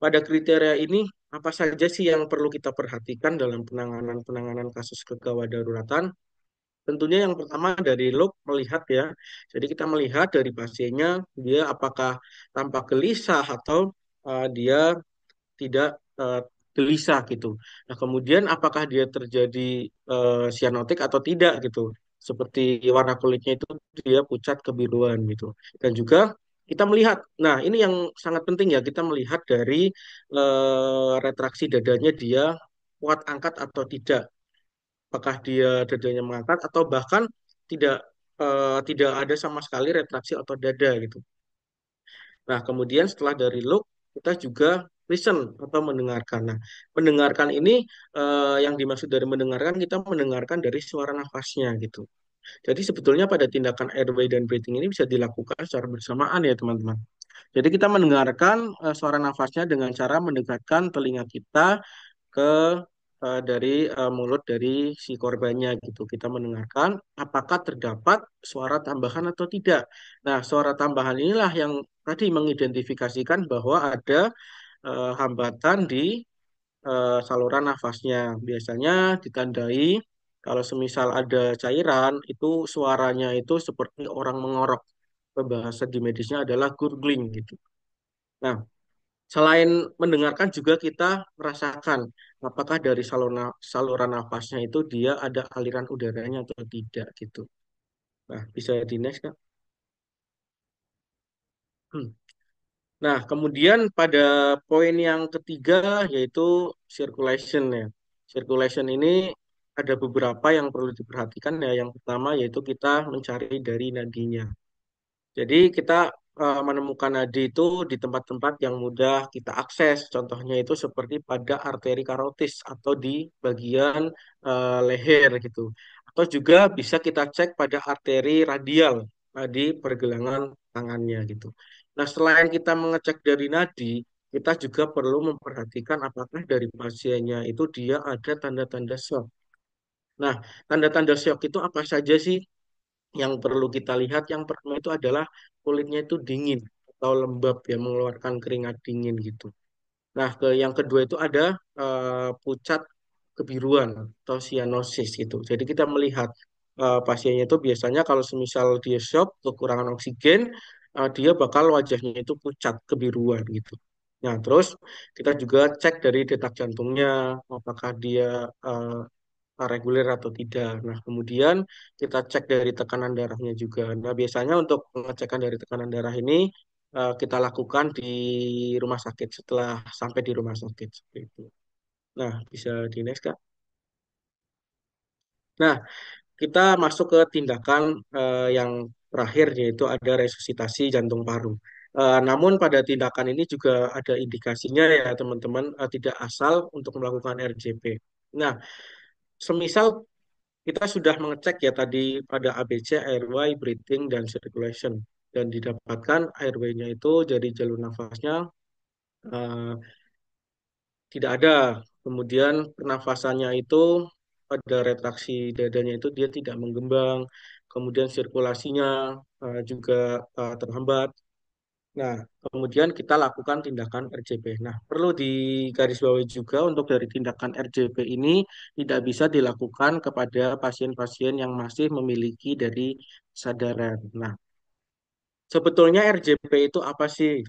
pada kriteria ini apa saja sih yang perlu kita perhatikan dalam penanganan kasus kegawat daruratan? Tentunya yang pertama dari look melihat ya. Jadi kita melihat dari pasiennya dia apakah tampak gelisah atau dia tidak gelisah gitu. Nah, kemudian apakah dia terjadi sianotik atau tidak gitu. Seperti warna kulitnya itu dia pucat kebiruan gitu. Dan juga kita melihat, nah ini yang sangat penting ya, kita melihat dari retraksi dadanya dia kuat angkat atau tidak. Apakah dia dadanya mengangkat atau bahkan tidak tidak ada sama sekali retraksi otot dada gitu. Nah, kemudian setelah dari look, kita juga listen atau mendengarkan. Nah, mendengarkan ini yang dimaksud dari mendengarkan, kita mendengarkan dari suara nafasnya gitu. Jadi sebetulnya pada tindakan airway dan breathing ini bisa dilakukan secara bersamaan ya teman-teman. Jadi kita mendengarkan suara nafasnya dengan cara mendekatkan telinga kita ke dari mulut dari si korbannya gitu. Kita mendengarkan apakah terdapat suara tambahan atau tidak. Nah, suara tambahan inilah yang tadi mengidentifikasikan bahwa ada hambatan di saluran nafasnya. Biasanya ditandai kalau semisal ada cairan itu suaranya itu seperti orang mengorok. Bahasa di medisnya adalah gurgling gitu. Nah, selain mendengarkan juga kita merasakan apakah dari saluran nafasnya itu dia ada aliran udaranya atau tidak gitu. Nah, bisa di next Kak. Hmm. Nah, kemudian pada poin yang ketiga yaitu circulation ya. Circulation ini ada beberapa yang perlu diperhatikan ya. Yang pertama yaitu kita mencari dari nadinya. Jadi kita menemukan nadi itu di tempat-tempat yang mudah kita akses. Contohnya itu seperti pada arteri karotis atau di bagian leher gitu. Atau juga bisa kita cek pada arteri radial di pergelangan tangannya gitu. Nah, selain kita mengecek dari nadi, kita juga perlu memperhatikan apakah dari pasiennya itu dia ada tanda-tanda shock. Nah, tanda-tanda shock itu apa saja sih? Yang perlu kita lihat yang pertama itu adalah kulitnya itu dingin atau lembab ya mengeluarkan keringat dingin gitu. Nah, yang kedua itu ada pucat kebiruan atau cyanosis gitu. Jadi kita melihat pasiennya itu biasanya kalau semisal dia shock kekurangan oksigen, dia bakal wajahnya itu pucat kebiruan gitu. Nah, terus kita juga cek dari detak jantungnya, apakah dia reguler atau tidak. Nah, kemudian kita cek dari tekanan darahnya juga. Nah, biasanya untuk pengecekan dari tekanan darah ini kita lakukan di rumah sakit setelah sampai di rumah sakit seperti itu. Nah, bisa di next Kak. Nah, kita masuk ke tindakan yang terakhir yaitu ada resusitasi jantung paru. Namun pada tindakan ini juga ada indikasinya ya teman-teman, tidak asal untuk melakukan RJP. Nah, semisal kita sudah mengecek ya tadi pada ABC, airway, breathing, dan circulation. Dan didapatkan airway-nya itu dari jalur nafasnya eh, tidak ada. Kemudian pernafasannya itu pada retraksi dadanya itu dia tidak menggembang. Kemudian sirkulasinya juga terhambat. Nah, kemudian kita lakukan tindakan RJP. Nah, perlu digarisbawahi juga untuk dari tindakan RJP ini tidak bisa dilakukan kepada pasien-pasien yang masih memiliki dari kesadaran. Nah, sebetulnya RJP itu apa sih?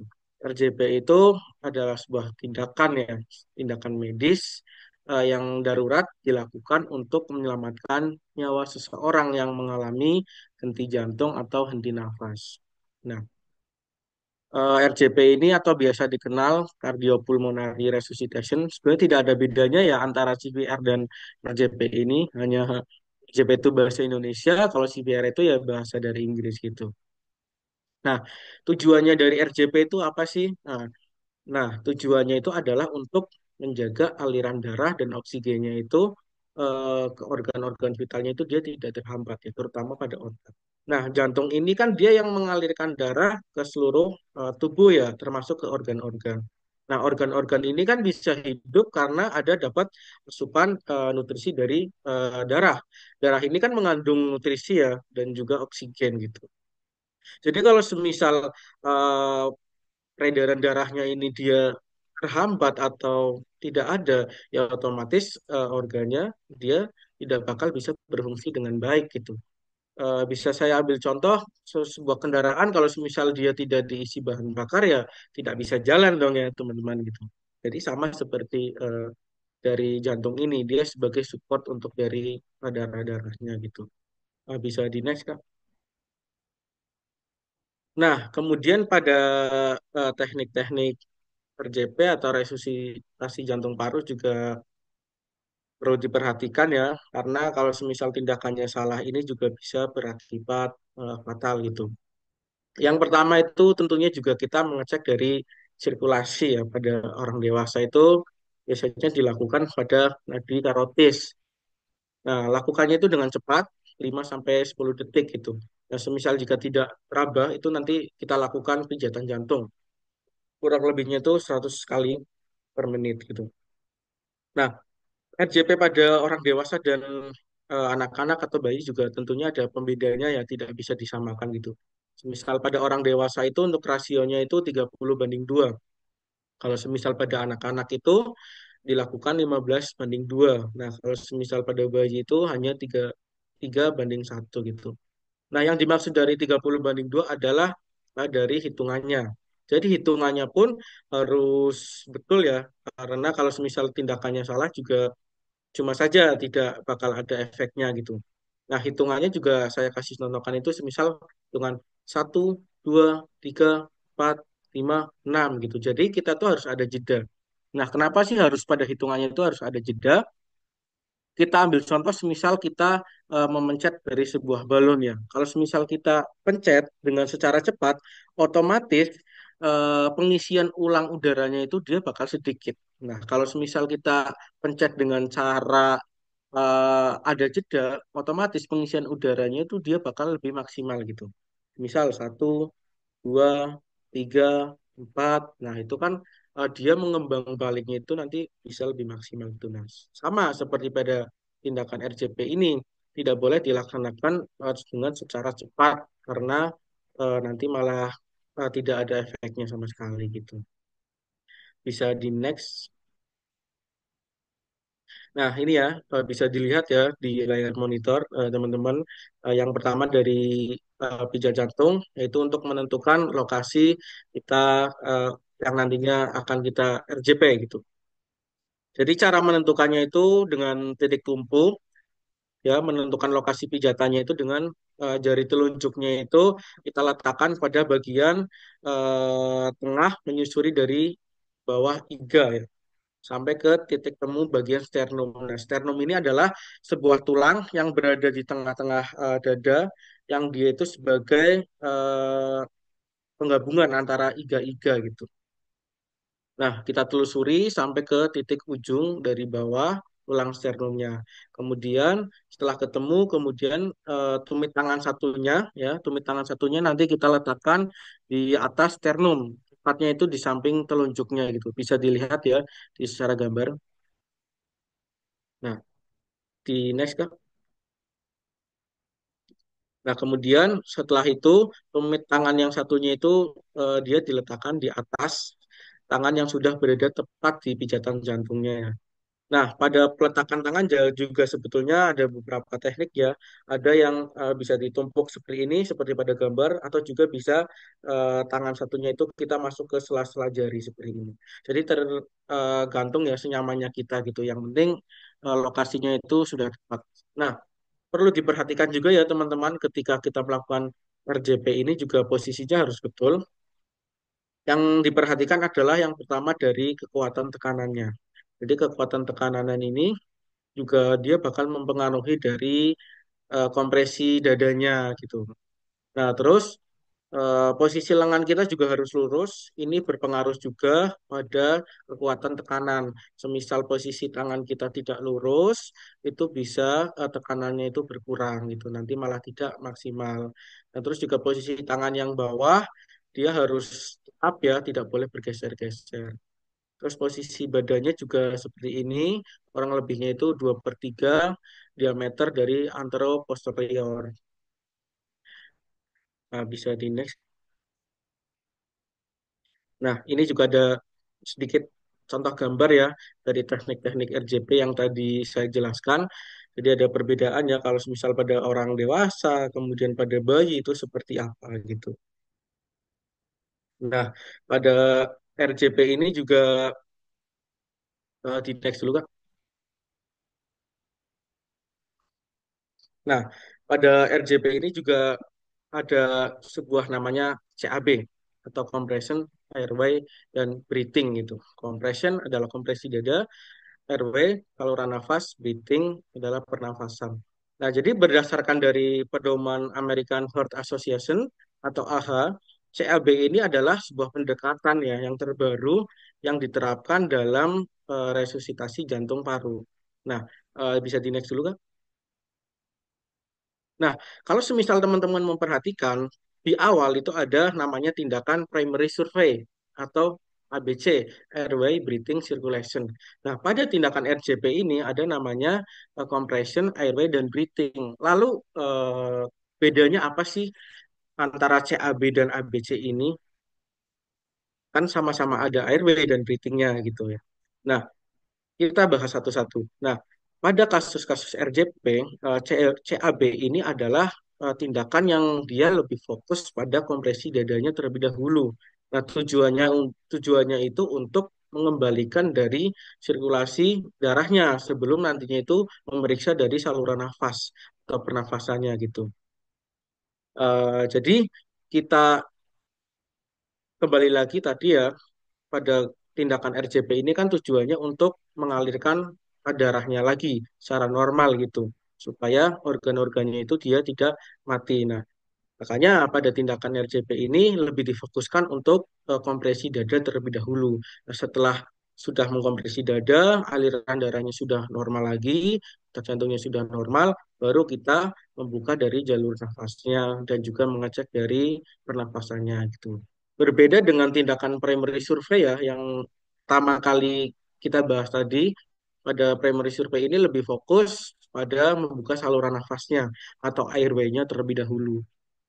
RJP itu adalah sebuah tindakan ya, tindakan medis yang darurat dilakukan untuk menyelamatkan nyawa seseorang yang mengalami henti jantung atau henti nafas. Nah, RJP ini atau biasa dikenal cardiopulmonary resuscitation sebenarnya tidak ada bedanya ya antara CPR dan RJP ini, hanya RJP itu bahasa Indonesia, kalau CPR itu ya bahasa dari Inggris gitu. Nah, tujuannya dari RJP itu apa sih? Nah, tujuannya itu adalah untuk menjaga aliran darah dan oksigennya itu ke organ-organ vitalnya itu dia tidak terhambat ya, terutama pada otak. Nah, jantung ini kan dia yang mengalirkan darah ke seluruh tubuh ya, termasuk ke organ-organ. Nah, organ-organ ini kan bisa hidup karena ada dapat asupan nutrisi dari darah. Darah ini kan mengandung nutrisi ya dan juga oksigen gitu. Jadi kalau semisal eh, peredaran darahnya ini dia terhambat atau tidak ada, ya otomatis organnya dia tidak bakal bisa berfungsi dengan baik gitu. Bisa saya ambil contoh sebuah kendaraan kalau misal dia tidak diisi bahan bakar ya tidak bisa jalan dong ya teman-teman gitu. Jadi sama seperti dari jantung ini dia sebagai support untuk dari darah-darahnya gitu. Bisa di next Kak. Nah, kemudian pada teknik-teknik RJP atau resusitasi jantung paru juga perlu diperhatikan ya, karena kalau semisal tindakannya salah ini juga bisa berakibat fatal gitu. Yang pertama itu tentunya juga kita mengecek dari sirkulasi ya pada orang dewasa itu biasanya dilakukan pada nadi karotis. Nah, lakukannya itu dengan cepat 5 sampai 10 detik gitu. Nah, semisal jika tidak terabah itu nanti kita lakukan pijatan jantung. Kurang lebihnya itu 100 kali per menit gitu. Nah, RJP pada orang dewasa dan anak-anak atau bayi juga tentunya ada pembedanya ya, tidak bisa disamakan gitu. Misal pada orang dewasa itu untuk rasionya itu 30:2. Kalau semisal pada anak-anak itu dilakukan 15:2. Nah, kalau semisal pada bayi itu hanya 3:1 gitu. Nah, yang dimaksud dari 30:2 adalah dari hitungannya. Jadi hitungannya pun harus betul ya, karena kalau semisal tindakannya salah juga cuma saja tidak bakal ada efeknya gitu. Nah, hitungannya juga saya kasih contohkan itu semisal hitungan 1, 2, 3, 4, 5, 6 gitu. Jadi kita tuh harus ada jeda. Nah, kenapa sih harus pada hitungannya itu harus ada jeda? Kita ambil contoh semisal kita memencet dari sebuah balon ya. Kalau semisal kita pencet dengan secara cepat, otomatis pengisian ulang udaranya itu dia bakal sedikit. Nah, kalau semisal kita pencet dengan cara ada jeda, otomatis pengisian udaranya itu dia bakal lebih maksimal gitu. Misal 1, 2, 3, 4. Nah, itu kan dia mengembang baliknya itu nanti bisa lebih maksimal itu, Mas. Sama seperti pada tindakan RJP ini, tidak boleh dilaksanakan dengan secara cepat karena nanti malah tidak ada efeknya sama sekali gitu. Bisa di next. Nah, ini ya bisa dilihat ya di layar monitor teman-teman. Yang pertama dari pijat jantung yaitu untuk menentukan lokasi kita eh, yang nantinya akan kita RJP gitu. Jadi cara menentukannya itu dengan titik tumpu ya, menentukan lokasi pijatannya itu dengan jari telunjuknya itu kita letakkan pada bagian tengah menyusuri dari bawah iga ya sampai ke titik temu bagian sternum. Nah, sternum ini adalah sebuah tulang yang berada di tengah-tengah dada yang dia itu sebagai penggabungan antara iga-iga gitu. Nah, kita telusuri sampai ke titik ujung dari bawah tulang sternumnya. Kemudian setelah ketemu, kemudian tumit tangan satunya, ya, tumit tangan satunya nanti kita letakkan di atas sternum. Tepatnya itu di samping telunjuknya gitu. Bisa dilihat ya di secara gambar. Nah, di next Kak. Nah, kemudian setelah itu tumit tangan yang satunya itu dia diletakkan di atas tangan yang sudah berada tepat di pijatan jantungnya. Nah, pada peletakan tangan juga sebetulnya ada beberapa teknik ya. Ada yang bisa ditumpuk seperti ini, seperti pada gambar, atau juga bisa tangan satunya itu kita masuk ke sela-sela jari seperti ini. Jadi tergantung ya senyamannya kita gitu. Yang penting lokasinya itu sudah tepat. Nah, perlu diperhatikan juga ya teman-teman ketika kita melakukan RJP ini juga posisinya harus betul. Yang diperhatikan adalah yang pertama dari kekuatan tekanannya. Jadi kekuatan tekanan ini juga dia bakal mempengaruhi dari kompresi dadanya gitu. Nah, terus posisi lengan kita juga harus lurus. Ini berpengaruh juga pada kekuatan tekanan. Semisal posisi tangan kita tidak lurus, itu bisa tekanannya itu berkurang gitu. Nanti malah tidak maksimal. Nah, terus juga posisi tangan yang bawah, dia harus up ya, tidak boleh bergeser-geser. Terus posisi badannya juga seperti ini, kurang lebihnya itu 2/3 diameter dari antero posterior. Nah, bisa di next. Nah, ini juga ada sedikit contoh gambar ya dari teknik-teknik RJP yang tadi saya jelaskan. Jadi ada perbedaan ya kalau misal pada orang dewasa, kemudian pada bayi itu seperti apa gitu. Nah, pada RJP ini juga di next dulu Kak. Nah, pada RJP ini juga ada sebuah namanya CAB atau compression airway dan breathing gitu. Compression adalah kompresi dada, airway saluran nafas, breathing adalah pernafasan. Nah, jadi berdasarkan dari pedoman American Heart Association atau AHA, CAB ini adalah sebuah pendekatan ya yang terbaru yang diterapkan dalam resusitasi jantung paru. Nah, bisa di next dulu kan? Nah, kalau semisal teman-teman memperhatikan, di awal itu ada namanya tindakan primary survey atau ABC, Airway Breathing Circulation. Nah, pada tindakan RJP ini ada namanya compression, airway, dan breathing. Lalu bedanya apa sih antara CAB dan ABC ini? Kan sama-sama ada airway dan breathingnya gitu ya. Nah, kita bahas satu-satu. Nah, pada kasus-kasus RJP, CAB ini adalah tindakan yang dia lebih fokus pada kompresi dadanya terlebih dahulu. Nah, tujuannya itu untuk mengembalikan dari sirkulasi darahnya sebelum nantinya itu memeriksa dari saluran nafas atau pernafasannya gitu. Jadi kita kembali lagi tadi ya pada tindakan RJP ini kan tujuannya untuk mengalirkan darahnya lagi secara normal gitu supaya organ-organnya itu dia tidak mati. Nah, makanya pada tindakan RJP ini lebih difokuskan untuk kompresi dada terlebih dahulu. Nah, setelah sudah mengkompresi dada, aliran darahnya sudah normal lagi, detak jantungnya sudah normal, baru kita membuka dari jalur nafasnya dan juga mengecek dari pernapasannya gitu. Berbeda dengan tindakan primary survey ya, yang pertama kali kita bahas tadi, pada primary survey ini lebih fokus pada membuka saluran nafasnya atau airway-nya terlebih dahulu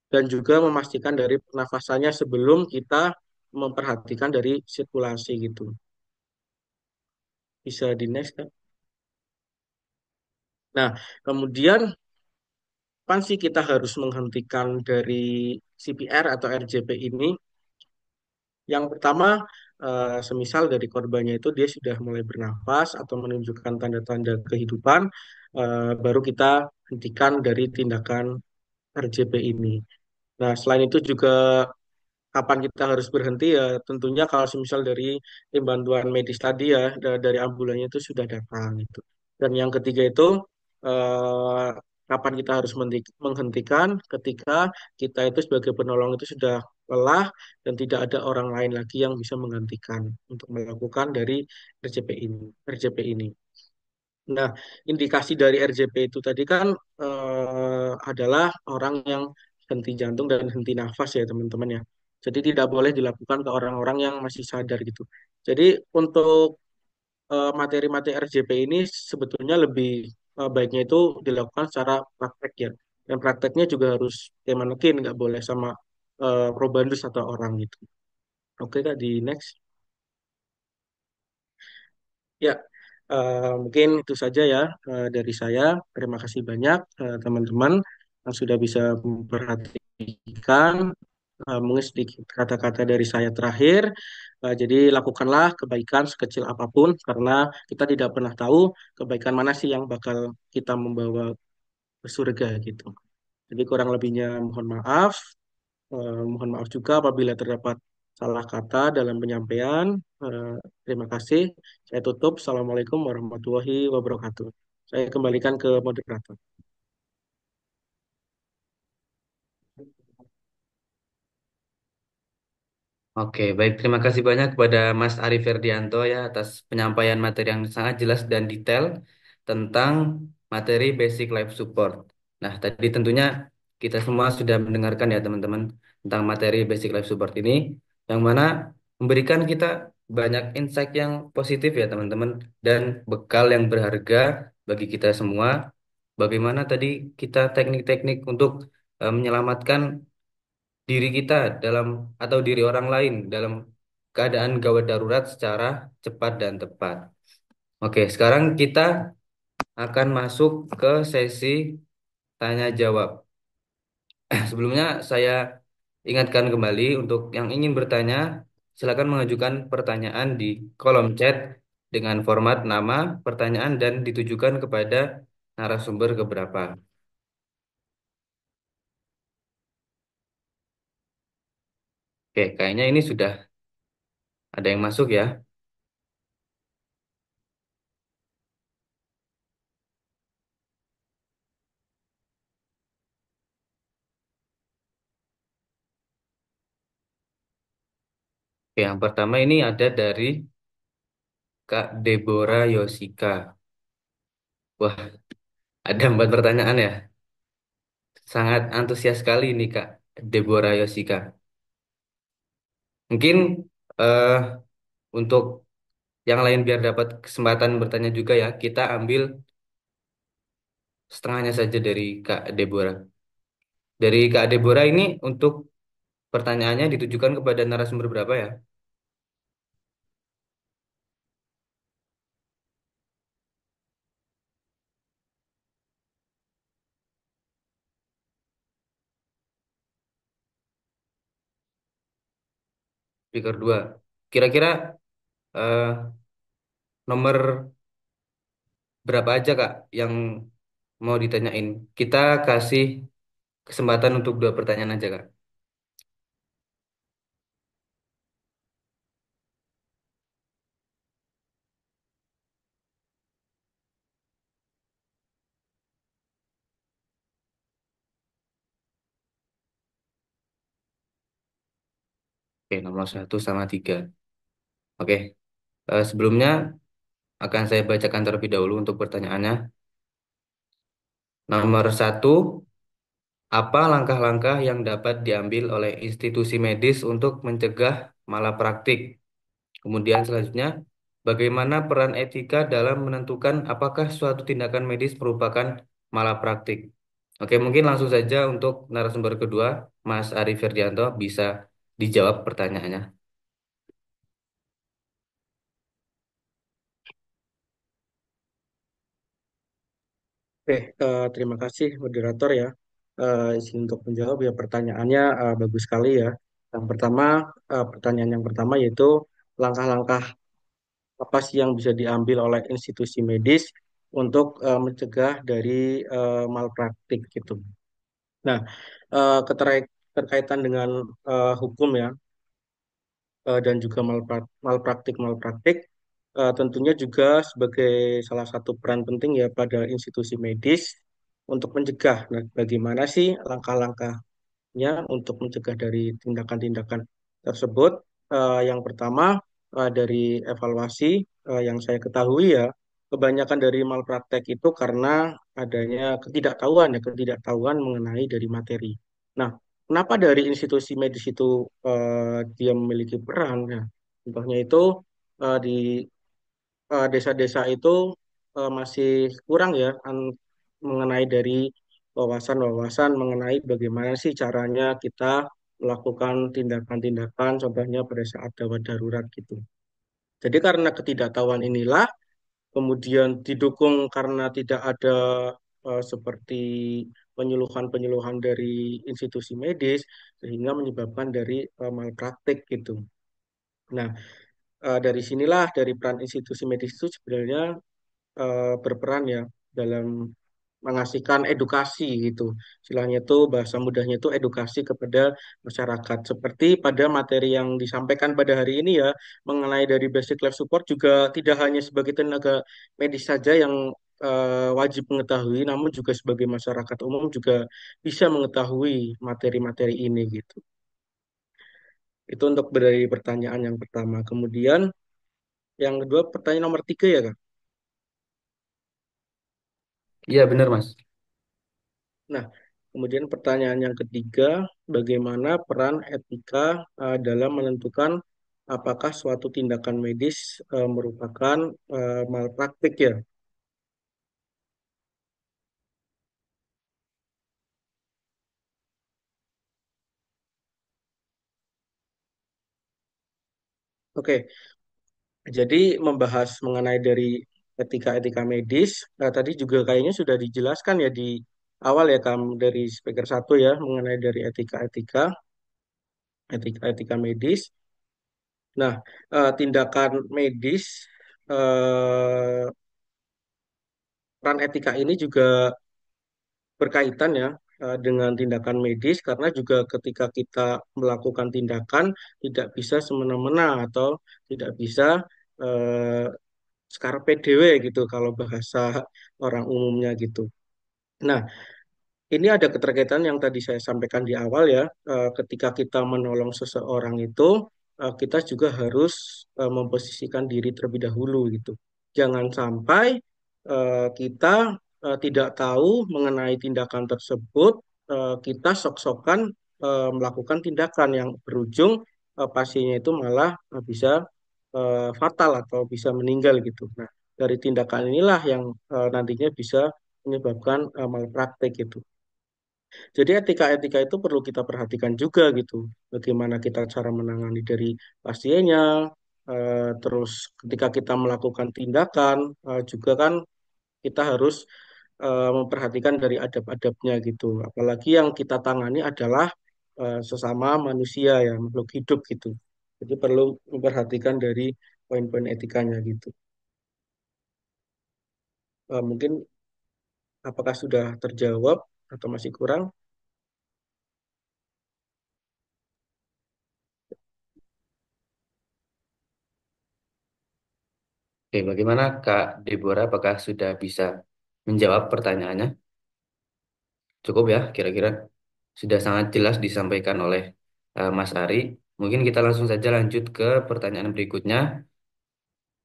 dan juga memastikan dari pernafasannya sebelum kita memperhatikan dari sirkulasi gitu. Bisa di next kan? Nah, kemudian kapan sih kita harus menghentikan dari CPR atau RJP ini? Yang pertama, semisal dari korbannya itu dia sudah mulai bernafas atau menunjukkan tanda-tanda kehidupan, baru kita hentikan dari tindakan RJP ini. Nah, selain itu juga kapan kita harus berhenti ya tentunya kalau semisal dari tim bantuan medis tadi ya dari ambulannya itu sudah datang gitu. Dan yang ketiga itu eh, kapan kita harus menghentikan ketika kita itu sebagai penolong itu sudah lelah dan tidak ada orang lain lagi yang bisa menggantikan untuk melakukan dari RJP ini. RJP ini. Nah, indikasi dari RJP itu tadi kan adalah orang yang henti jantung dan henti nafas ya teman-teman ya. Jadi tidak boleh dilakukan ke orang-orang yang masih sadar gitu. Jadi untuk materi-materi RJP ini sebetulnya lebih baiknya itu dilakukan secara praktek ya. Dan prakteknya juga harus manekin, nggak boleh sama probandus atau orang gitu. Oke Kak, di next. Ya, mungkin itu saja ya dari saya. Terima kasih banyak teman-teman yang sudah bisa memperhatikan mungkin sedikit kata-kata dari saya terakhir. Jadi lakukanlah kebaikan sekecil apapun karena kita tidak pernah tahu kebaikan mana sih yang bakal kita membawa ke surga gitu. Jadi kurang lebihnya mohon maaf. Mohon maaf juga apabila terdapat salah kata dalam penyampaian. Terima kasih. Saya tutup. Assalamualaikum warahmatullahi wabarakatuh. Saya kembalikan ke moderator. Oke, baik. Terima kasih banyak kepada Mas Ari Ferdianto ya atas penyampaian materi yang sangat jelas dan detail tentang materi Basic Life Support. Nah, tadi tentunya kita semua sudah mendengarkan ya teman-teman tentang materi Basic Life Support ini, yang mana memberikan kita banyak insight yang positif ya teman-teman dan bekal yang berharga bagi kita semua. Bagaimana tadi kita teknik-teknik untuk menyelamatkan diri kita dalam atau diri orang lain dalam keadaan gawat darurat secara cepat dan tepat. Oke, sekarang kita akan masuk ke sesi tanya jawab. Sebelumnya saya ingatkan kembali untuk yang ingin bertanya, silakan mengajukan pertanyaan di kolom chat dengan format nama, pertanyaan dan ditujukan kepada narasumber keberapa. Oke, kayaknya ini sudah ada yang masuk ya. Oke, yang pertama ini ada dari Kak Deborah Yosika. Wah, ada 4 pertanyaan ya. Sangat antusias sekali nih Kak Deborah Yosika. Mungkin eh, Untuk yang lain biar dapat kesempatan bertanya juga ya, kita ambil setengahnya saja dari Kak Deborah. Dari Kak Deborah ini untuk pertanyaannya ditujukan kepada narasumber berapa ya? Speaker 2. Kira-kira eh, nomor berapa aja Kak yang mau ditanyain? Kita kasih kesempatan untuk dua pertanyaan aja Kak. Oke, nomor 1 sama 3. Oke, sebelumnya akan saya bacakan terlebih dahulu untuk pertanyaannya. Nomor 1, apa langkah-langkah yang dapat diambil oleh institusi medis untuk mencegah malapraktik? Kemudian selanjutnya, bagaimana peran etika dalam menentukan apakah suatu tindakan medis merupakan malapraktik? Oke, mungkin langsung saja untuk narasumber kedua, Mas Ari Ferdianto, bisa dijawab pertanyaannya. Oke, terima kasih moderator ya. Izin untuk menjawab ya pertanyaannya bagus sekali ya. Yang pertama, pertanyaan yang pertama yaitu langkah-langkah apa sih yang bisa diambil oleh institusi medis untuk mencegah dari malpraktik gitu. Nah, keterkaitan dengan hukum ya dan juga malpraktik tentunya juga sebagai salah satu peran penting ya pada institusi medis untuk mencegah. Nah, bagaimana sih langkah-langkahnya untuk mencegah dari tindakan-tindakan tersebut? Yang pertama dari evaluasi yang saya ketahui ya, kebanyakan dari malpraktek itu karena adanya ketidaktahuan mengenai dari materi. Nah, kenapa dari institusi medis itu dia memiliki peran? Ya, contohnya itu di desa-desa itu masih kurang ya mengenai dari wawasan-wawasan mengenai bagaimana sih caranya kita melakukan tindakan-tindakan, contohnya pada saat gawat darurat gitu. Jadi karena ketidaktahuan inilah, kemudian didukung karena tidak ada seperti penyuluhan-penyuluhan dari institusi medis, sehingga menyebabkan dari malpraktik gitu. Nah, dari sinilah dari peran institusi medis itu sebenarnya berperan ya dalam mengasihkan edukasi gitu. Istilahnya itu bahasa mudahnya itu edukasi kepada masyarakat. Seperti pada materi yang disampaikan pada hari ini ya, mengenai dari basic life support juga tidak hanya sebagai tenaga medis saja yang wajib mengetahui, namun juga sebagai masyarakat umum juga bisa mengetahui materi-materi ini gitu. Itu untuk dari pertanyaan yang pertama. Kemudian yang kedua pertanyaan nomor 3 ya Kak. Iya, benar Mas. Nah, kemudian pertanyaan yang ketiga, bagaimana peran etika dalam menentukan apakah suatu tindakan medis merupakan malpraktik ya? Oke, jadi membahas mengenai dari etika-etika medis, tadi juga kayaknya sudah dijelaskan ya di awal ya Kam dari speaker satu ya mengenai dari etika-etika medis. Nah, tindakan medis eh, peran etika ini juga berkaitan ya dengan tindakan medis karena juga ketika kita melakukan tindakan tidak bisa semena-mena atau tidak bisa eh, scarpe dewe gitu kalau bahasa orang umumnya gitu. Nah, ini ada keterkaitan yang tadi saya sampaikan di awal ya, ketika kita menolong seseorang itu, kita juga harus memposisikan diri terlebih dahulu gitu. Jangan sampai kita tidak tahu mengenai tindakan tersebut, kita sok-sokan melakukan tindakan yang berujung pasiennya itu malah bisa fatal atau bisa meninggal gitu. Nah, dari tindakan inilah yang nantinya bisa menyebabkan malpraktek gitu. Jadi etika-etika itu perlu kita perhatikan juga gitu. Bagaimana kita cara menangani dari pasiennya, terus ketika kita melakukan tindakan juga kan kita harus memperhatikan dari adab-adabnya gitu. Apalagi yang kita tangani adalah sesama manusia ya, makhluk hidup gitu. Jadi perlu memperhatikan dari poin-poin etikanya gitu. Mungkin apakah sudah terjawab atau masih kurang? Oke, bagaimana Kak Deborah? Apakah sudah bisa menjawab pertanyaannya? Cukup ya, kira-kira sudah sangat jelas disampaikan oleh Mas Ari. Mungkin kita langsung saja lanjut ke pertanyaan berikutnya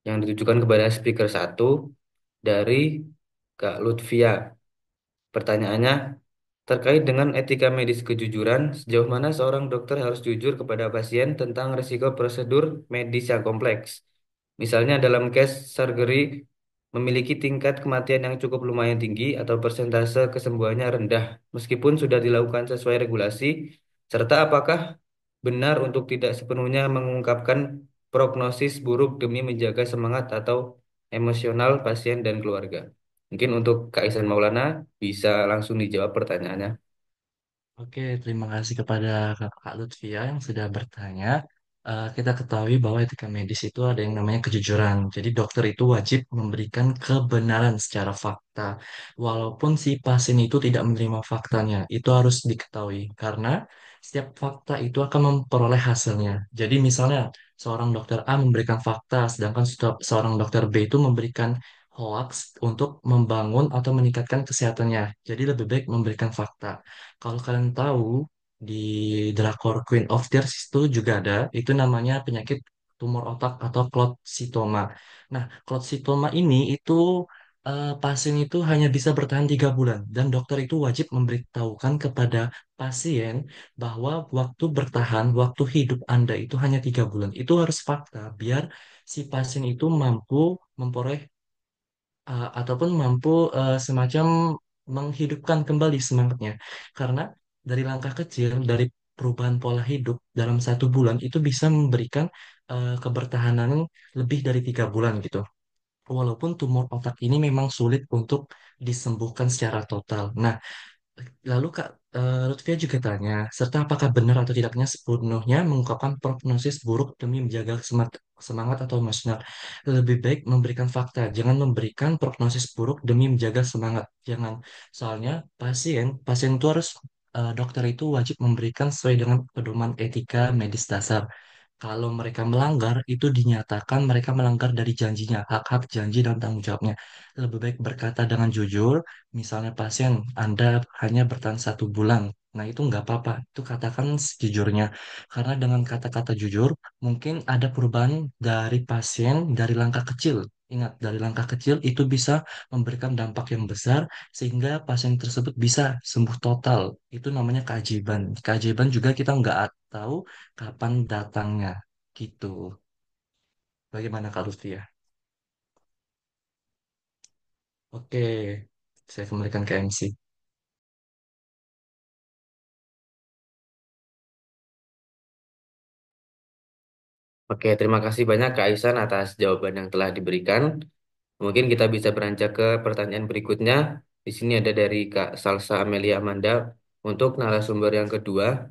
yang ditujukan kepada speaker satu dari Kak Lutfia. Pertanyaannya, terkait dengan etika medis kejujuran, sejauh mana seorang dokter harus jujur kepada pasien tentang risiko prosedur medis yang kompleks? Misalnya dalam case surgery memiliki tingkat kematian yang cukup lumayan tinggi atau persentase kesembuhannya rendah, meskipun sudah dilakukan sesuai regulasi, serta apakah benar untuk tidak sepenuhnya mengungkapkan prognosis buruk demi menjaga semangat atau emosional pasien dan keluarga. Mungkin untuk Kak Ihsan Maulana bisa langsung dijawab pertanyaannya. Oke, terima kasih kepada Kak Lutfia yang sudah bertanya. Kita ketahui bahwa etika medis itu ada yang namanya kejujuran. Jadi dokter itu wajib memberikan kebenaran secara fakta. Walaupun si pasien itu tidak menerima faktanya, itu harus diketahui. Karena setiap fakta itu akan memperoleh hasilnya. Jadi misalnya seorang dokter A memberikan fakta, sedangkan seorang dokter B itu memberikan hoax untuk membangun atau meningkatkan kesehatannya. Jadi lebih baik memberikan fakta. Kalau kalian tahu, di drakor Queen of Tears itu juga ada, itu namanya penyakit tumor otak atau klotsitoma. Nah, klotsitoma ini itu pasien itu hanya bisa bertahan 3 bulan dan dokter itu wajib memberitahukan kepada pasien bahwa waktu bertahan, waktu hidup Anda itu hanya 3 bulan. Itu harus fakta biar si pasien itu mampu memperoleh ataupun mampu semacam menghidupkan kembali semangatnya. Karena dari langkah kecil, dari perubahan pola hidup dalam 1 bulan itu bisa memberikan kebertahanan lebih dari 3 bulan gitu. Walaupun tumor otak ini memang sulit untuk disembuhkan secara total. Nah, lalu Kak Lutfia juga tanya, serta apakah benar atau tidaknya sepenuhnya mengungkapkan prognosis buruk demi menjaga semangat atau emosional. Lebih baik memberikan fakta, jangan memberikan prognosis buruk demi menjaga semangat. Jangan, soalnya pasien itu harus, dokter itu wajib memberikan sesuai dengan pedoman etika medis dasar. Kalau mereka melanggar, itu dinyatakan mereka melanggar dari janjinya, hak-hak janji dan tanggung jawabnya. Lebih baik berkata dengan jujur. Misalnya pasien, Anda hanya bertahan 1 bulan. Nah, itu nggak apa-apa. Itu katakan sejujurnya. Karena dengan kata-kata jujur, mungkin ada perubahan dari pasien dari langkah kecil. Ingat, dari langkah kecil itu bisa memberikan dampak yang besar sehingga pasien tersebut bisa sembuh total. Itu namanya keajaiban. Keajaiban juga kita nggak tahu kapan datangnya. Gitu. Bagaimana Kak Lutfi ya? Oke, saya kembalikan ke MC. Oke, terima kasih banyak Kak Ihsan atas jawaban yang telah diberikan. Mungkin kita bisa beranjak ke pertanyaan berikutnya. Di sini ada dari Kak Salsa Amelia Amanda. Untuk narasumber yang kedua,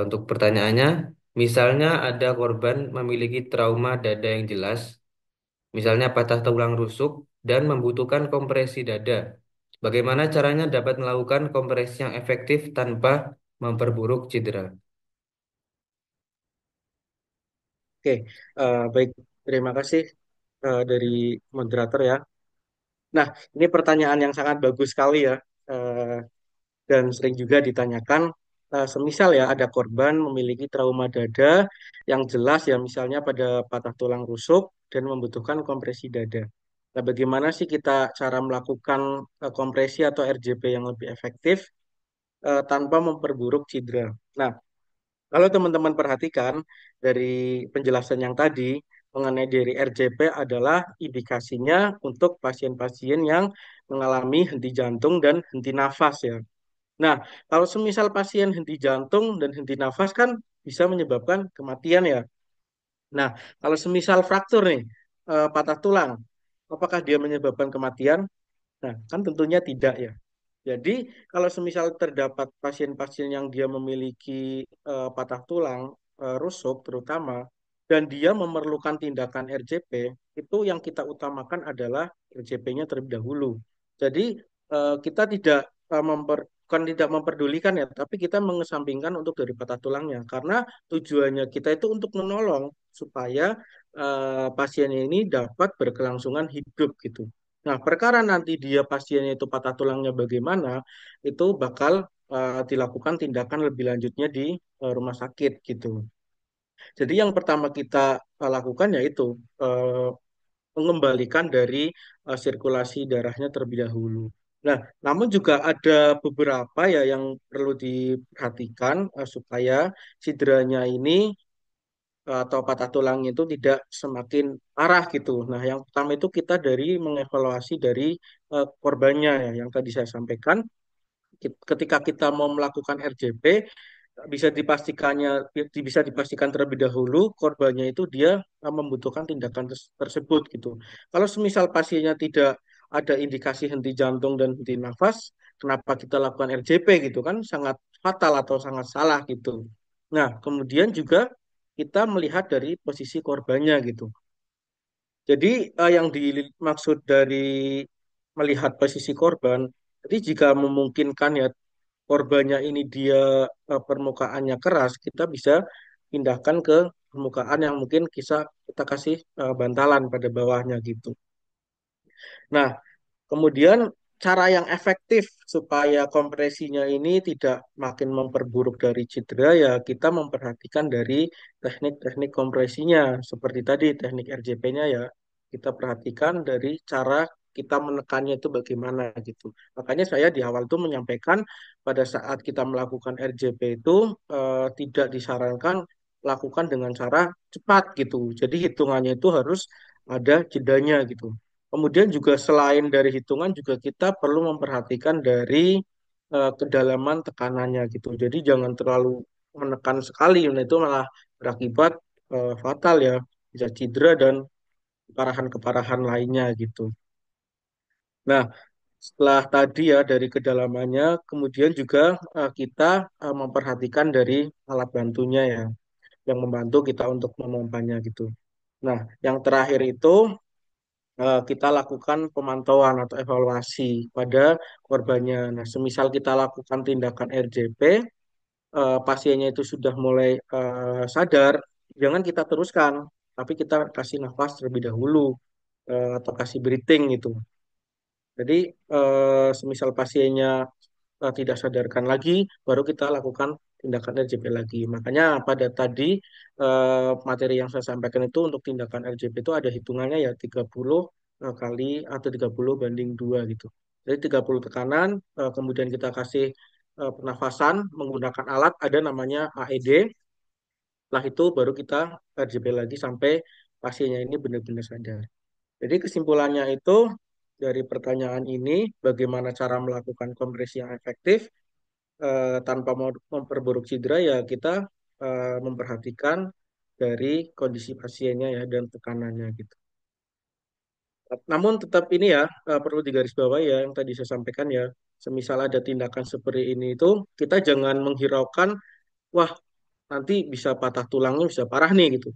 untuk pertanyaannya, misalnya ada korban memiliki trauma dada yang jelas, misalnya patah tulang rusuk dan membutuhkan kompresi dada. Bagaimana caranya dapat melakukan kompresi yang efektif tanpa memperburuk cedera? Oke, baik. Terima kasih dari moderator ya. Nah, ini pertanyaan yang sangat bagus sekali ya. Eh, dan sering juga ditanyakan, semisal ya ada korban memiliki trauma dada yang jelas ya misalnya pada patah tulang rusuk dan membutuhkan kompresi dada. Nah, bagaimana sih kita cara melakukan kompresi atau RJP yang lebih efektif tanpa memperburuk cedera? Nah, Kalau teman-teman perhatikan dari penjelasan yang tadi mengenai dari RJP adalah indikasinya untuk pasien-pasien yang mengalami henti jantung dan henti nafas ya. Nah, kalau semisal pasien henti jantung dan henti nafas kan bisa menyebabkan kematian ya. Nah, kalau semisal fraktur nih, patah tulang, apakah dia menyebabkan kematian? Nah, kan tentunya tidak ya. Jadi, kalau semisal terdapat pasien-pasien yang dia memiliki patah tulang rusuk terutama dan dia memerlukan tindakan RJP, itu yang kita utamakan adalah RJP-nya terlebih dahulu. Jadi, kita tidak bukan tidak memperdulikan ya, tapi kita mengesampingkan untuk dari patah tulangnya karena tujuannya kita itu untuk menolong supaya pasiennya ini dapat berkelangsungan hidup gitu. Nah, perkara nanti dia pasiennya itu patah tulangnya bagaimana, itu bakal dilakukan tindakan lebih lanjutnya di rumah sakit gitu. Jadi yang pertama kita lakukan yaitu eh, mengembalikan dari sirkulasi darahnya terlebih dahulu. Nah, namun juga ada beberapa ya yang perlu diperhatikan supaya cederanya ini atau patah tulang itu tidak semakin parah gitu. Nah, yang pertama itu kita dari mengevaluasi dari korbannya ya, yang tadi saya sampaikan. Ketika kita mau melakukan RJP, bisa dipastikan terlebih dahulu korbannya itu dia membutuhkan tindakan tersebut gitu. Kalau semisal pasiennya tidak ada indikasi henti jantung dan henti nafas, kenapa kita lakukan RJP gitu kan sangat fatal atau sangat salah gitu. Nah, kemudian juga kita melihat dari posisi korbannya gitu. Jadi yang dimaksud dari melihat posisi korban, jadi jika memungkinkan ya korbannya ini dia permukaannya keras, kita bisa pindahkan ke permukaan yang mungkin kita kasih bantalan pada bawahnya gitu. Nah, kemudian cara yang efektif supaya kompresinya ini tidak makin memperburuk dari cedera ya kita memperhatikan dari teknik-teknik kompresinya seperti tadi teknik RJP-nya ya kita perhatikan dari cara kita menekannya itu bagaimana gitu. Makanya saya di awal tuh menyampaikan pada saat kita melakukan RJP itu tidak disarankan lakukan dengan cara cepat gitu. Jadi hitungannya itu harus ada jedanya gitu. Kemudian juga selain dari hitungan juga kita perlu memperhatikan dari kedalaman tekanannya gitu. Jadi jangan terlalu menekan sekali, nah itu malah berakibat fatal ya, bisa cedera dan keparahan-keparahan lainnya gitu. Nah, setelah tadi ya dari kedalamannya, kemudian juga kita memperhatikan dari alat bantunya ya, yang membantu kita untuk memompanya gitu. Nah, yang terakhir itu kita lakukan pemantauan atau evaluasi pada korbannya. Nah, semisal kita lakukan tindakan RJP, pasiennya itu sudah mulai sadar, jangan kita teruskan, tapi kita kasih nafas terlebih dahulu atau kasih breathing gitu. Jadi, semisal pasiennya tidak sadarkan lagi, baru kita lakukan tindakan RJP lagi. Makanya pada tadi materi yang saya sampaikan itu untuk tindakan RJP itu ada hitungannya ya 30 kali atau 30 banding 2 gitu. Jadi 30 tekanan, kemudian kita kasih pernafasan menggunakan alat ada namanya AED. Setelah itu baru kita RJP lagi sampai pasiennya ini benar-benar sadar. Jadi kesimpulannya itu dari pertanyaan ini, bagaimana cara melakukan kompresi yang efektif tanpa mau memperburuk cedera ya kita memperhatikan dari kondisi pasiennya ya dan tekanannya gitu. Namun tetap ini ya perlu digarisbawahi ya yang tadi saya sampaikan ya, semisal ada tindakan seperti ini itu kita jangan menghiraukan, wah nanti bisa patah tulangnya bisa parah nih gitu.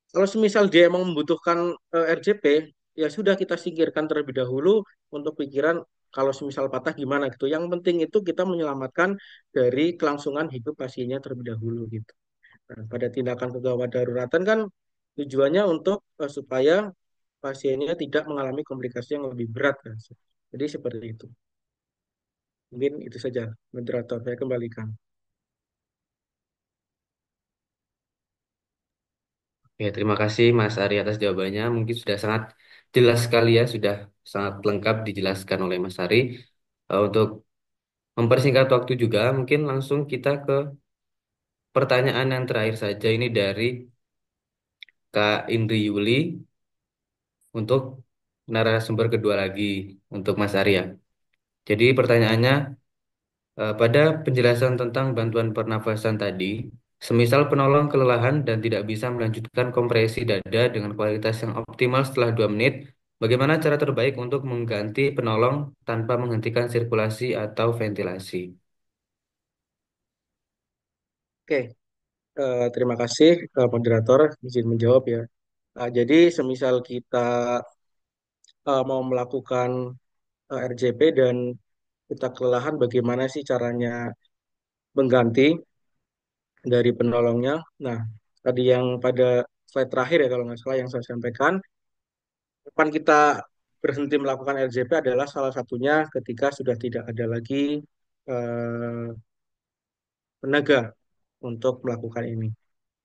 Kalau semisal dia emang membutuhkan RJP, ya sudah kita singkirkan terlebih dahulu untuk pikiran kalau semisal patah gimana gitu. Yang penting itu kita menyelamatkan dari kelangsungan hidup pasiennya terlebih dahulu gitu. Nah, pada tindakan kegawat daruratan kan tujuannya untuk supaya pasiennya tidak mengalami komplikasi yang lebih berat kan. Jadi seperti itu. Mungkin itu saja, moderator. Saya kembalikan. Ya, terima kasih Mas Ari atas jawabannya. Mungkin sudah sangat jelas sekali ya, sudah sangat lengkap dijelaskan oleh Mas Ari. Untuk mempersingkat waktu juga, mungkin langsung kita ke pertanyaan yang terakhir saja ini dari Kak Indri Yuli untuk narasumber kedua lagi untuk Mas Arya. Jadi pertanyaannya, pada penjelasan tentang bantuan pernafasan tadi, semisal penolong kelelahan dan tidak bisa melanjutkan kompresi dada dengan kualitas yang optimal setelah 2 menit, bagaimana cara terbaik untuk mengganti penolong tanpa menghentikan sirkulasi atau ventilasi? Oke, terima kasih moderator izin menjawab ya. Jadi semisal kita mau melakukan RJP dan kita kelelahan, bagaimana sih caranya mengganti dari penolongnya? Nah, tadi yang pada slide terakhir ya kalau nggak salah yang saya sampaikan, kapan kita berhenti melakukan RJP adalah salah satunya ketika sudah tidak ada lagi eh, tenaga untuk melakukan ini.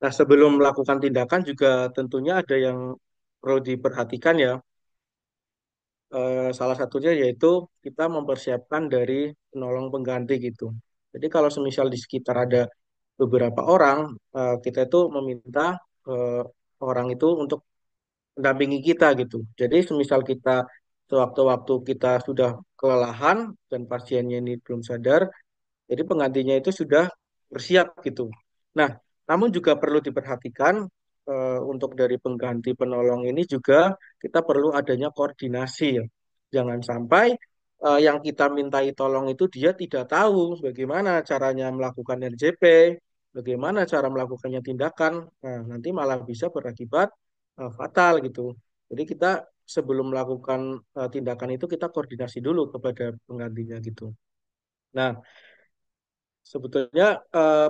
Nah, sebelum melakukan tindakan juga tentunya ada yang perlu diperhatikan ya. Salah satunya yaitu kita mempersiapkan dari penolong pengganti gitu. Jadi kalau semisal di sekitar ada beberapa orang, kita itu meminta eh, orang itu untuk mendampingi kita gitu. Jadi semisal kita sewaktu-waktu kita sudah kelelahan dan pasiennya ini belum sadar, jadi penggantinya itu sudah bersiap gitu. Nah, namun juga perlu diperhatikan untuk dari pengganti penolong ini juga kita perlu adanya koordinasi ya. Jangan sampai yang kita mintai tolong itu dia tidak tahu bagaimana caranya melakukan RJP, bagaimana cara melakukannya tindakan. Nah, nanti malah bisa berakibat fatal gitu. Jadi kita sebelum melakukan tindakan itu kita koordinasi dulu kepada penggantinya gitu. Nah, sebetulnya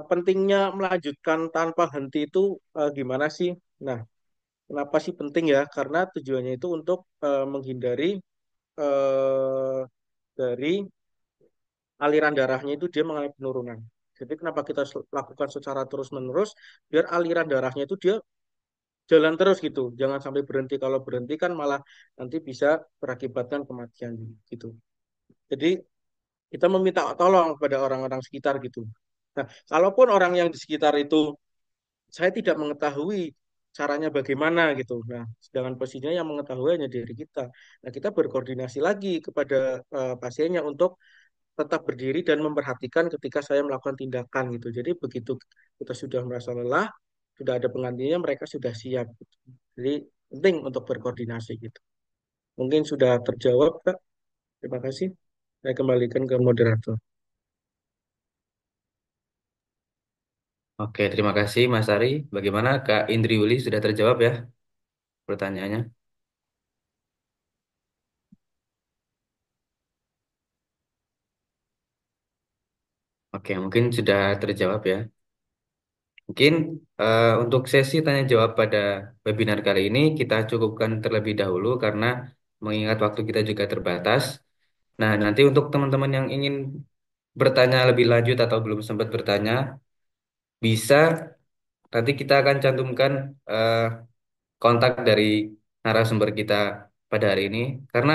pentingnya melanjutkan tanpa henti itu gimana sih? Nah, kenapa sih penting ya? Karena tujuannya itu untuk menghindari eh, dari aliran darahnya itu dia mengalami penurunan. Jadi kenapa kita lakukan secara terus-menerus biar aliran darahnya itu dia jalan terus gitu. Jangan sampai berhenti. Kalau berhenti kan malah nanti bisa berakibatkan kematian gitu. Jadi kita meminta tolong kepada orang-orang sekitar gitu. Nah, kalaupun orang yang di sekitar itu saya tidak mengetahui caranya bagaimana gitu. Nah, sedangkan posisinya yang mengetahui hanya diri kita. Nah, kita berkoordinasi lagi kepada pasiennya untuk tetap berdiri dan memperhatikan ketika saya melakukan tindakan gitu. Jadi begitu kita sudah merasa lelah, sudah ada penggantinya, mereka sudah siap. Gitu. Jadi penting untuk berkoordinasi gitu. Mungkin sudah terjawab, Kak. Terima kasih. Saya kembalikan ke moderator. Oke, terima kasih Mas Ari. Bagaimana Kak Indri Yuli sudah terjawab ya pertanyaannya? Oke, mungkin sudah terjawab ya. Mungkin untuk sesi tanya jawab pada webinar kali ini kita cukupkan terlebih dahulu karena mengingat waktu kita juga terbatas. Nah, nanti untuk teman-teman yang ingin bertanya lebih lanjut atau belum sempat bertanya, bisa nanti kita akan cantumkan eh, kontak dari narasumber kita pada hari ini. Karena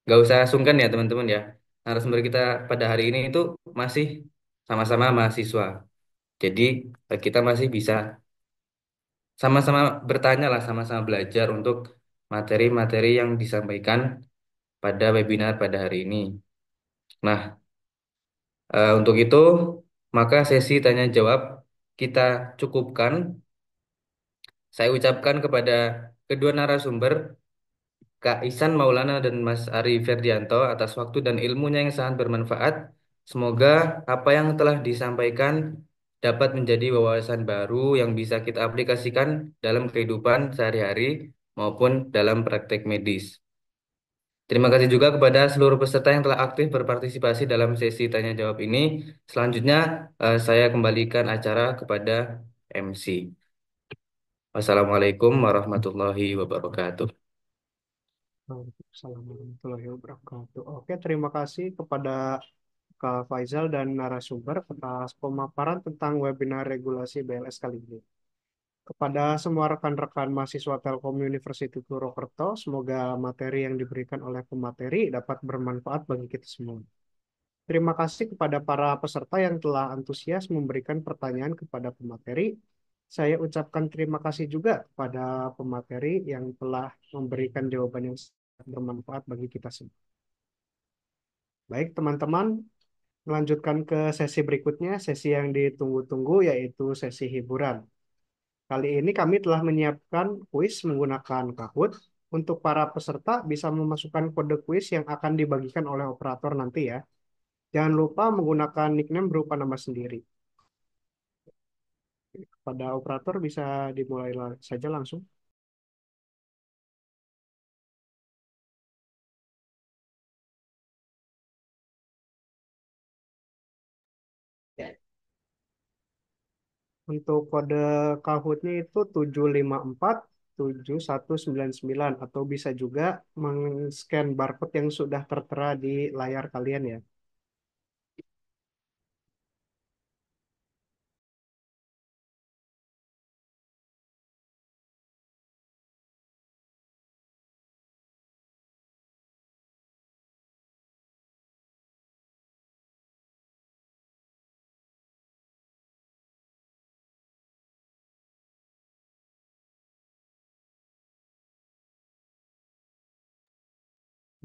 nggak usah sungkan ya teman-teman ya. Narasumber kita pada hari ini itu masih sama-sama mahasiswa. Jadi kita masih bisa sama-sama bertanya lah, sama-sama belajar untuk materi-materi yang disampaikan pada webinar pada hari ini. Nah, untuk itu maka sesi tanya jawab kita cukupkan. Saya ucapkan kepada kedua narasumber, Kak Ihsan Maulana dan Mas Ari Ferdianto atas waktu dan ilmunya yang sangat bermanfaat. Semoga apa yang telah disampaikan dapat menjadi wawasan baru yang bisa kita aplikasikan dalam kehidupan sehari-hari maupun dalam praktek medis. Terima kasih juga kepada seluruh peserta yang telah aktif berpartisipasi dalam sesi tanya jawab ini. Selanjutnya, saya kembalikan acara kepada MC. Wassalamualaikum warahmatullahi wabarakatuh. Waalaikumsalam warahmatullahi wabarakatuh. Oke, terima kasih kepada Kak Faizal dan narasumber atas pemaparan tentang webinar regulasi BLS kali ini. Kepada semua rekan-rekan mahasiswa Telkom University Purwokerto, semoga materi yang diberikan oleh pemateri dapat bermanfaat bagi kita semua. Terima kasih kepada para peserta yang telah antusias memberikan pertanyaan kepada pemateri. Saya ucapkan terima kasih juga kepada pemateri yang telah memberikan jawaban yang sangat bermanfaat bagi kita semua. Baik, teman-teman, melanjutkan ke sesi berikutnya, sesi yang ditunggu-tunggu, yaitu sesi hiburan. Kali ini kami telah menyiapkan kuis menggunakan Kahoot. Untuk para peserta bisa memasukkan kode kuis yang akan dibagikan oleh operator nanti ya. Jangan lupa menggunakan nickname berupa nama sendiri. Pada operator bisa dimulai saja langsung. Untuk kode Kahoot-nya itu 7547199 atau bisa juga men-scan barcode yang sudah tertera di layar kalian ya.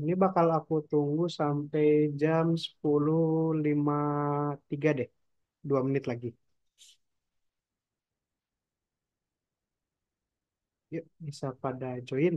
Ini bakal aku tunggu sampai jam 10.53 deh. 2 menit lagi. Yuk, bisa pada join.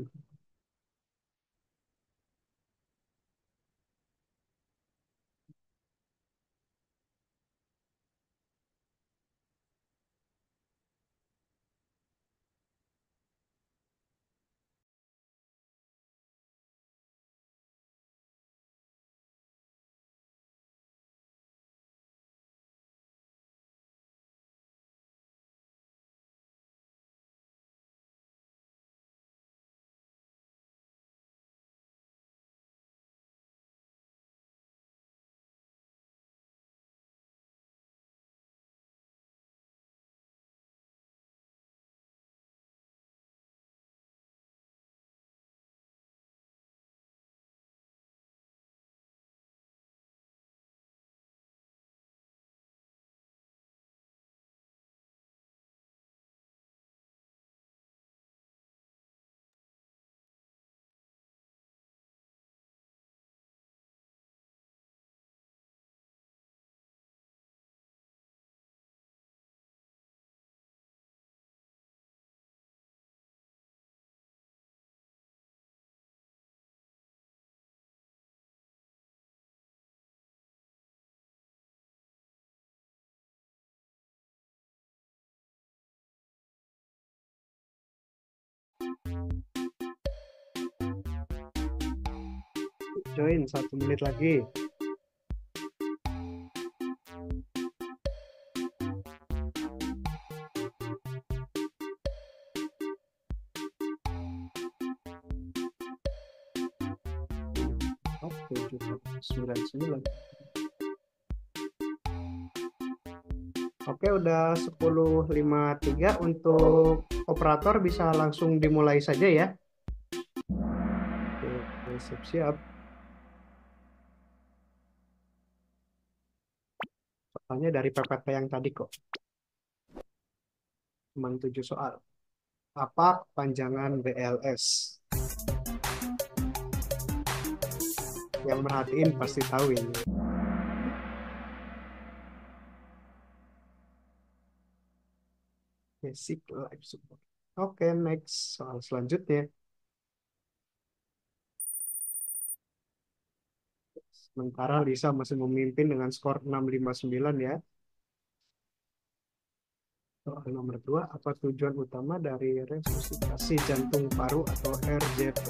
Join 1 menit lagi. Oh, 799. Oke, udah 10.53. Untuk operator bisa langsung dimulai saja ya. Oke, siap-siap. Soalnya dari PPT yang tadi kok. Cuma 7 soal. Apa kepanjangan BLS? Yang merhatiin pasti tahu ini. Basic Life Support. Oke, next. Soal selanjutnya. Sementara Lisa masih memimpin dengan skor 659 ya. Soal nomor 2, apa tujuan utama dari resusitasi jantung paru atau RJP?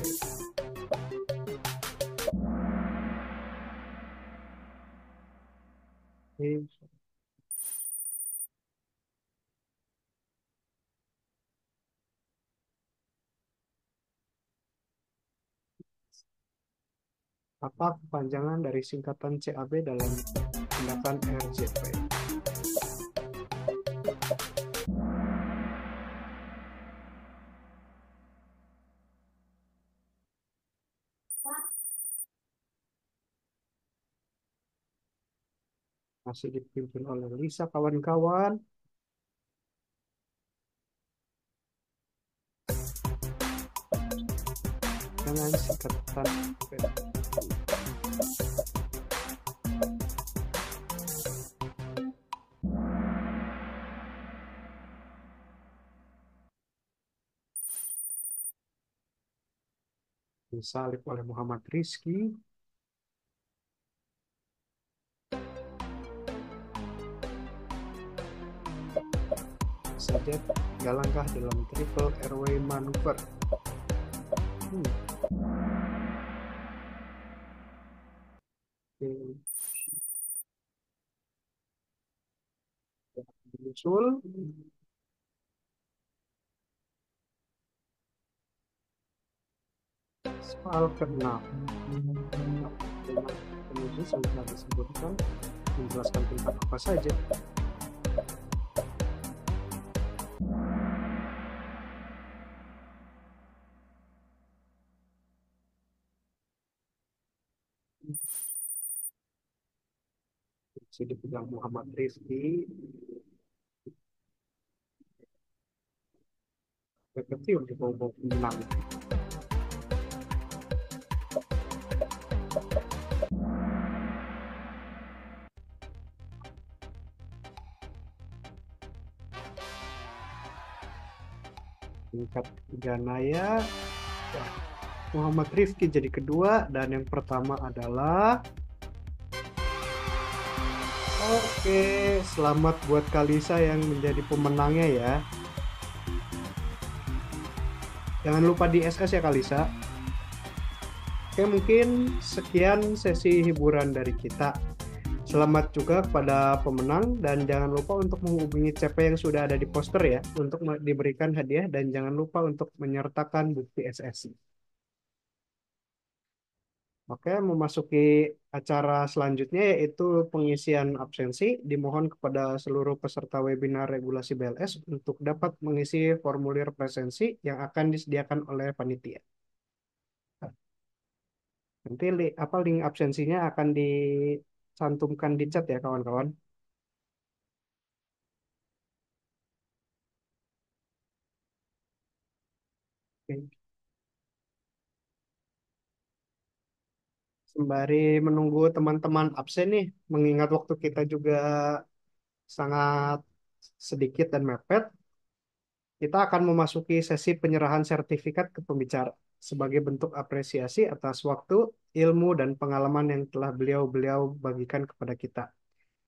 Oke. Apa kepanjangan dari singkatan CAB dalam tindakan RJP? Masih dipimpin oleh Lisa, kawan-kawan. Jangan sikatan. Disalib oleh Muhammad Rizky. Saja 3 langkah dalam triple airway manuver. Hmm. Oke. Menyusul. Soal ke-6. Ini sudah disebutkan menjelaskan tentang apa saja. Masih dipegang Muhammad Rizky. Kecil di bawah menang. Tingkat ketiga Naya. Muhammad Rifki jadi kedua. Dan yang pertama adalah... Oke, selamat buat Kalisa yang menjadi pemenangnya ya. Jangan lupa di SS ya Kalisa. Oke, mungkin sekian sesi hiburan dari kita. Selamat juga kepada pemenang dan jangan lupa untuk menghubungi CP yang sudah ada di poster ya untuk diberikan hadiah dan jangan lupa untuk menyertakan bukti SSI. Oke, memasuki acara selanjutnya yaitu pengisian absensi. Dimohon kepada seluruh peserta webinar regulasi BLS untuk dapat mengisi formulir presensi yang akan disediakan oleh panitia. Nanti link absensinya akan dicantumkan di chat ya kawan-kawan. Oke. Sembari menunggu teman-teman absen nih, mengingat waktu kita juga sangat sedikit dan mepet, kita akan memasuki sesi penyerahan sertifikat ke pembicara sebagai bentuk apresiasi atas waktu, ilmu, dan pengalaman yang telah beliau-beliau bagikan kepada kita.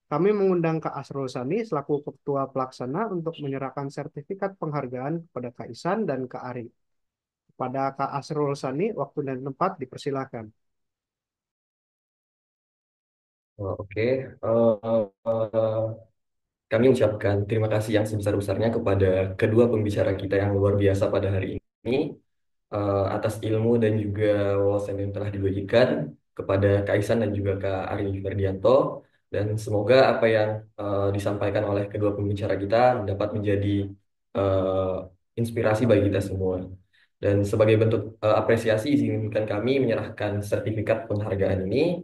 Kami mengundang Kak Asrul Sani selaku Ketua Pelaksana untuk menyerahkan sertifikat penghargaan kepada Kak Isan dan Kak Ari. Kepada Kak Asrul Sani, waktu dan tempat dipersilakan. Oke. Kami ucapkan terima kasih yang sebesar-besarnya kepada kedua pembicara kita yang luar biasa pada hari ini, atas ilmu dan juga wawasan yang telah dibagikan kepada Kaisan dan juga Kak Ari Ferdianto. Dan semoga apa yang disampaikan oleh kedua pembicara kita dapat menjadi inspirasi bagi kita semua. Dan sebagai bentuk apresiasi, izinkan kami menyerahkan sertifikat penghargaan ini,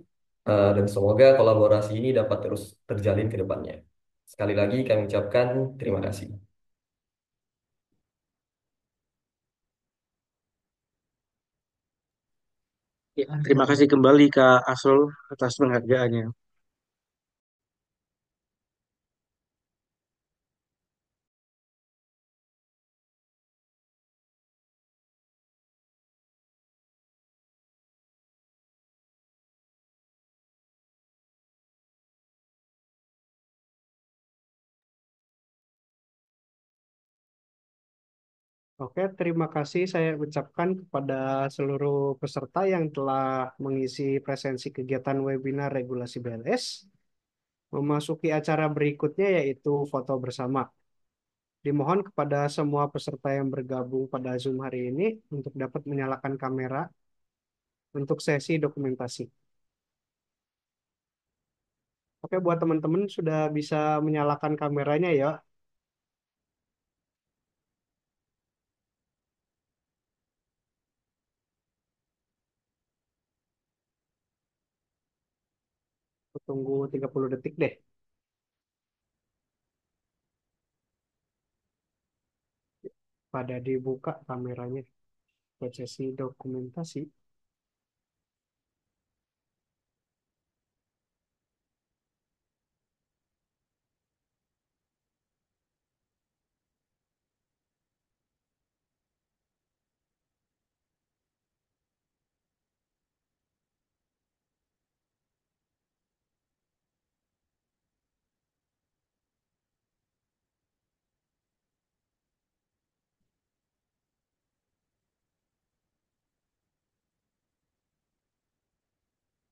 dan semoga kolaborasi ini dapat terus terjalin ke depannya. Sekali lagi kami ucapkan terima kasih. Ya, terima kasih kembali Kak Asrul atas penghargaannya. Oke, terima kasih saya ucapkan kepada seluruh peserta yang telah mengisi presensi kegiatan webinar regulasi BLS. Memasuki acara berikutnya yaitu foto bersama. Dimohon kepada semua peserta yang bergabung pada Zoom hari ini untuk dapat menyalakan kamera untuk sesi dokumentasi. Oke, buat teman-teman sudah bisa menyalakan kameranya ya. Tunggu 30 detik deh. pada dibuka kameranya buat sesi dokumentasi.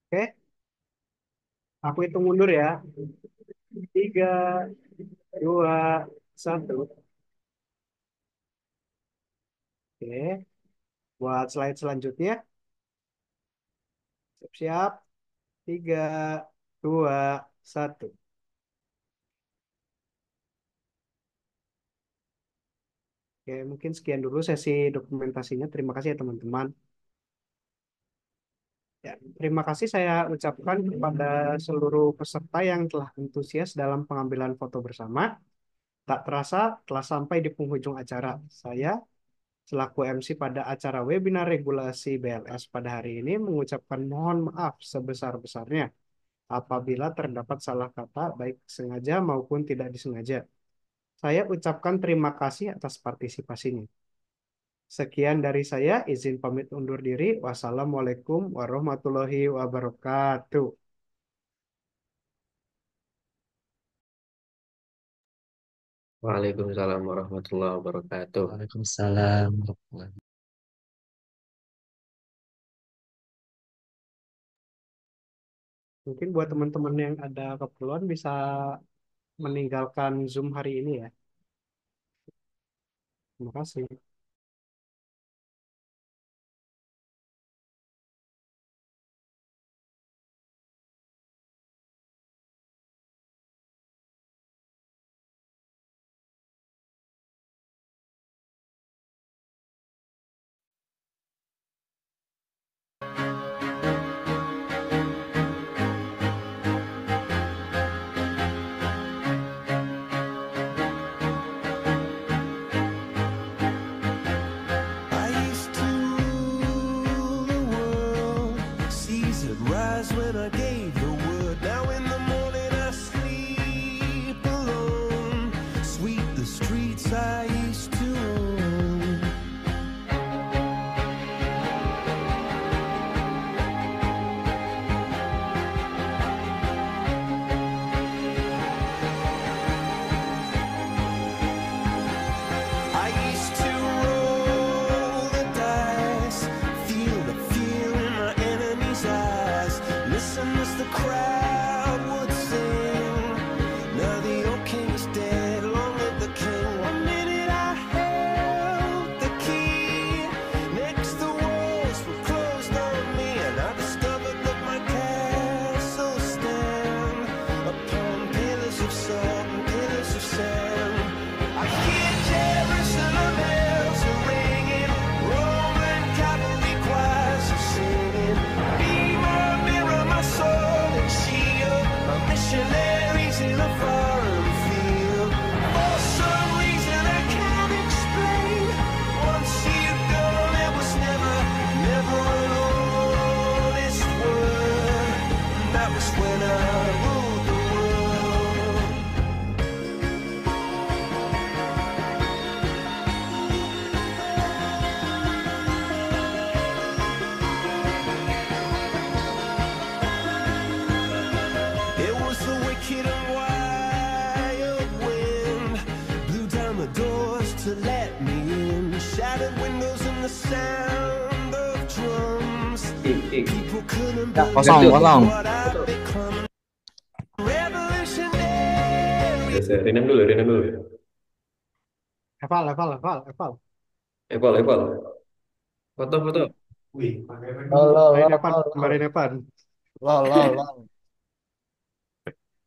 Oke, aku hitung mundur ya. Tiga, dua, satu. Oke, buat slide selanjutnya. Siap-siap. Tiga, dua, satu. Oke, mungkin sekian dulu sesi dokumentasinya. Terima kasih ya teman-teman. Ya, terima kasih saya ucapkan kepada seluruh peserta yang telah antusias dalam pengambilan foto bersama. Tak terasa telah sampai di penghujung acara. Saya selaku MC pada acara webinar regulasi BLS pada hari ini mengucapkan mohon maaf sebesar-besarnya apabila terdapat salah kata baik sengaja maupun tidak disengaja. Saya ucapkan terima kasih atas partisipasinya. Sekian dari saya, izin pamit undur diri. Wassalamualaikum warahmatullahi wabarakatuh. Waalaikumsalam warahmatullahi wabarakatuh. Waalaikumsalam. Mungkin buat teman-teman yang ada keperluan bisa meninggalkan Zoom hari ini ya. Terima kasih. I used to rule the world. Seas would rise when I gave the word. Now in the morning I sleep alone. Sweep the streets I used to own. I used to roll the dice, feel the fear in my enemy's eyes. Listen as the crowd would sing. Now the old king is dead, long live the king. One minute I held the key, next the walls were closed on me, and I discovered that my castle stand upon pillars of salt and pillars of sand. I hear Jerusalem bells are ringing, Roman cavalry choirs are singing. Be my mirror, my sword and shield, my missionaries in a foreign field. For some reason I can't explain, once you've gone, it was never, never an honest word. And that was when I ruled the world. It was the wicked and wild wind, blew down the doors to let me in, shattered windows and the sound of drums. People couldn't Kosong, believe kosong. what I'd become. Revolutionary. Ya, saya renam dulu, renam dulu. Eval, eval, eval, eval. Eval, eval. Foto, foto. Lol, lol, Mari lol, depan, lol, mari depan. lol, lol, lol.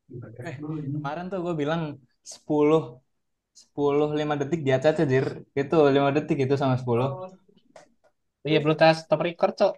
Kemarin tuh gue bilang 10 5 detik di atas aja, Jir. Itu 5 detik itu sama 10. Iya, belum tas top record, Cok.